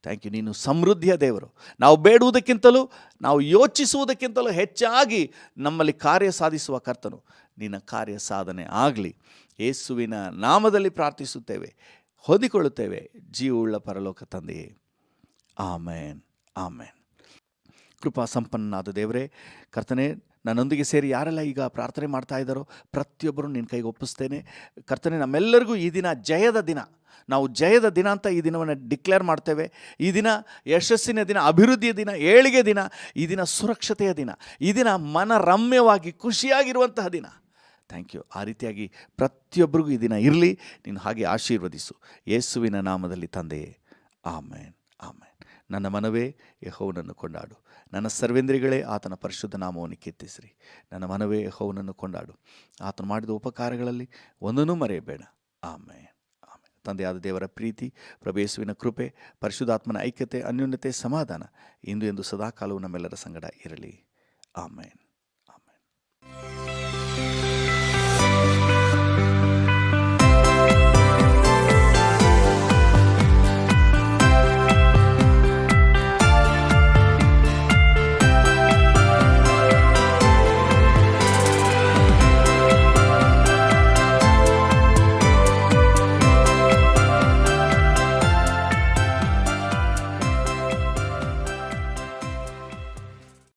Thank you. ನೀನು ಸಮೃದ್ಧಿಯ ದೇವರು. ನಾವು ಬೇಡುವುದಕ್ಕಿಂತಲೂ, ನಾವು ಯೋಚಿಸುವುದಕ್ಕಿಂತಲೂ ಹೆಚ್ಚಾಗಿ ನಮ್ಮಲ್ಲಿ ಕಾರ್ಯ ಸಾಧಿಸುವ ಕರ್ತನು. ನಿನ್ನ ಕಾರ್ಯ ಸಾಧನೆ ಆಗಲಿ. ಯೇಸುವಿನ ನಾಮದಲ್ಲಿ ಪ್ರಾರ್ಥಿಸುತ್ತೇವೆ, ಹೊಂದಿಕೊಳ್ಳುತ್ತೇವೆ ಜೀವವುಳ್ಳ ಪರಲೋಕ ತಂದೆಯೇ. ಆಮೇನ್, ಆಮೇನ್. ಕೃಪಾ ಸಂಪನ್ನನಾದ ದೇವರೇ, ಕರ್ತನೆ ನನ್ನೊಂದಿಗೆ ಸೇರಿ ಯಾರೆಲ್ಲ ಈಗ ಪ್ರಾರ್ಥನೆ ಮಾಡ್ತಾ ಇದ್ದಾರೋ ಪ್ರತಿಯೊಬ್ಬರು ನಿನ್ನ ಕೈಗೆ ಒಪ್ಪಿಸ್ತೇನೆ. ಕರ್ತನೆ ನಮ್ಮೆಲ್ಲರಿಗೂ ಈ ದಿನ ಜಯದ ದಿನ. ನಾವು ಜಯದ ದಿನ ಅಂತ ಈ ದಿನವನ್ನು ಡಿಕ್ಲೇರ್ ಮಾಡ್ತೇವೆ. ಈ ದಿನ ಯಶಸ್ಸಿನ ದಿನ, ಅಭಿವೃದ್ಧಿಯ ದಿನ, ಏಳಿಗೆ ದಿನ, ಈ ದಿನ ಸುರಕ್ಷತೆಯ ದಿನ, ಈ ದಿನ ಮನರಮ್ಯವಾಗಿ ಖುಷಿಯಾಗಿರುವಂತಹ ದಿನ. Thank you. ಆ ರೀತಿಯಾಗಿ ಪ್ರತಿಯೊಬ್ಬರಿಗೂ ಈ ದಿನ ಇರಲಿ. ನೀನು ಹಾಗೆ ಆಶೀರ್ವದಿಸು ಯೇಸುವಿನ ನಾಮದಲ್ಲಿ ತಂದೆಯೇ. ಆಮೇನ್, ಆಮೇನ್. ನನ್ನ ಮನವೇ ಯೆಹೋವನನ್ನು ಕೊಂಡಾಡು, ನನ್ನ ಸರ್ವೇಂದ್ರಿಗಳೇ ಆತನ ಪರಿಶುದ್ಧ ನಾಮವನ್ನು ಕೀರ್ತಿಸಿರಿ. ನನ್ನ ಮನವೇ ಯೆಹೋವನನ್ನು ಕೊಂಡಾಡು, ಆತನು ಮಾಡಿದ ಉಪಕಾರಗಳಲ್ಲಿ ಒಂದನ್ನೂ ಮರೆಯಬೇಡ. ಆಮೇನ್, ಆಮೇನ್. ತಂದೆಯಾದ ದೇವರ ಪ್ರೀತಿ, ಪ್ರಭು ಯೇಸುವಿನ ಕೃಪೆ, ಪರಿಶುದ್ಧಾತ್ಮನ ಐಕ್ಯತೆ, ಅನ್ಯೋನ್ಯತೆ, ಸಮಾಧಾನ ಇಂದು ಎಂದು ಸದಾಕಾಲವೂ ನಮ್ಮೆಲ್ಲರ ಸಂಗಡ ಇರಲಿ. ಆಮೇನ್, ಆಮೇನ್.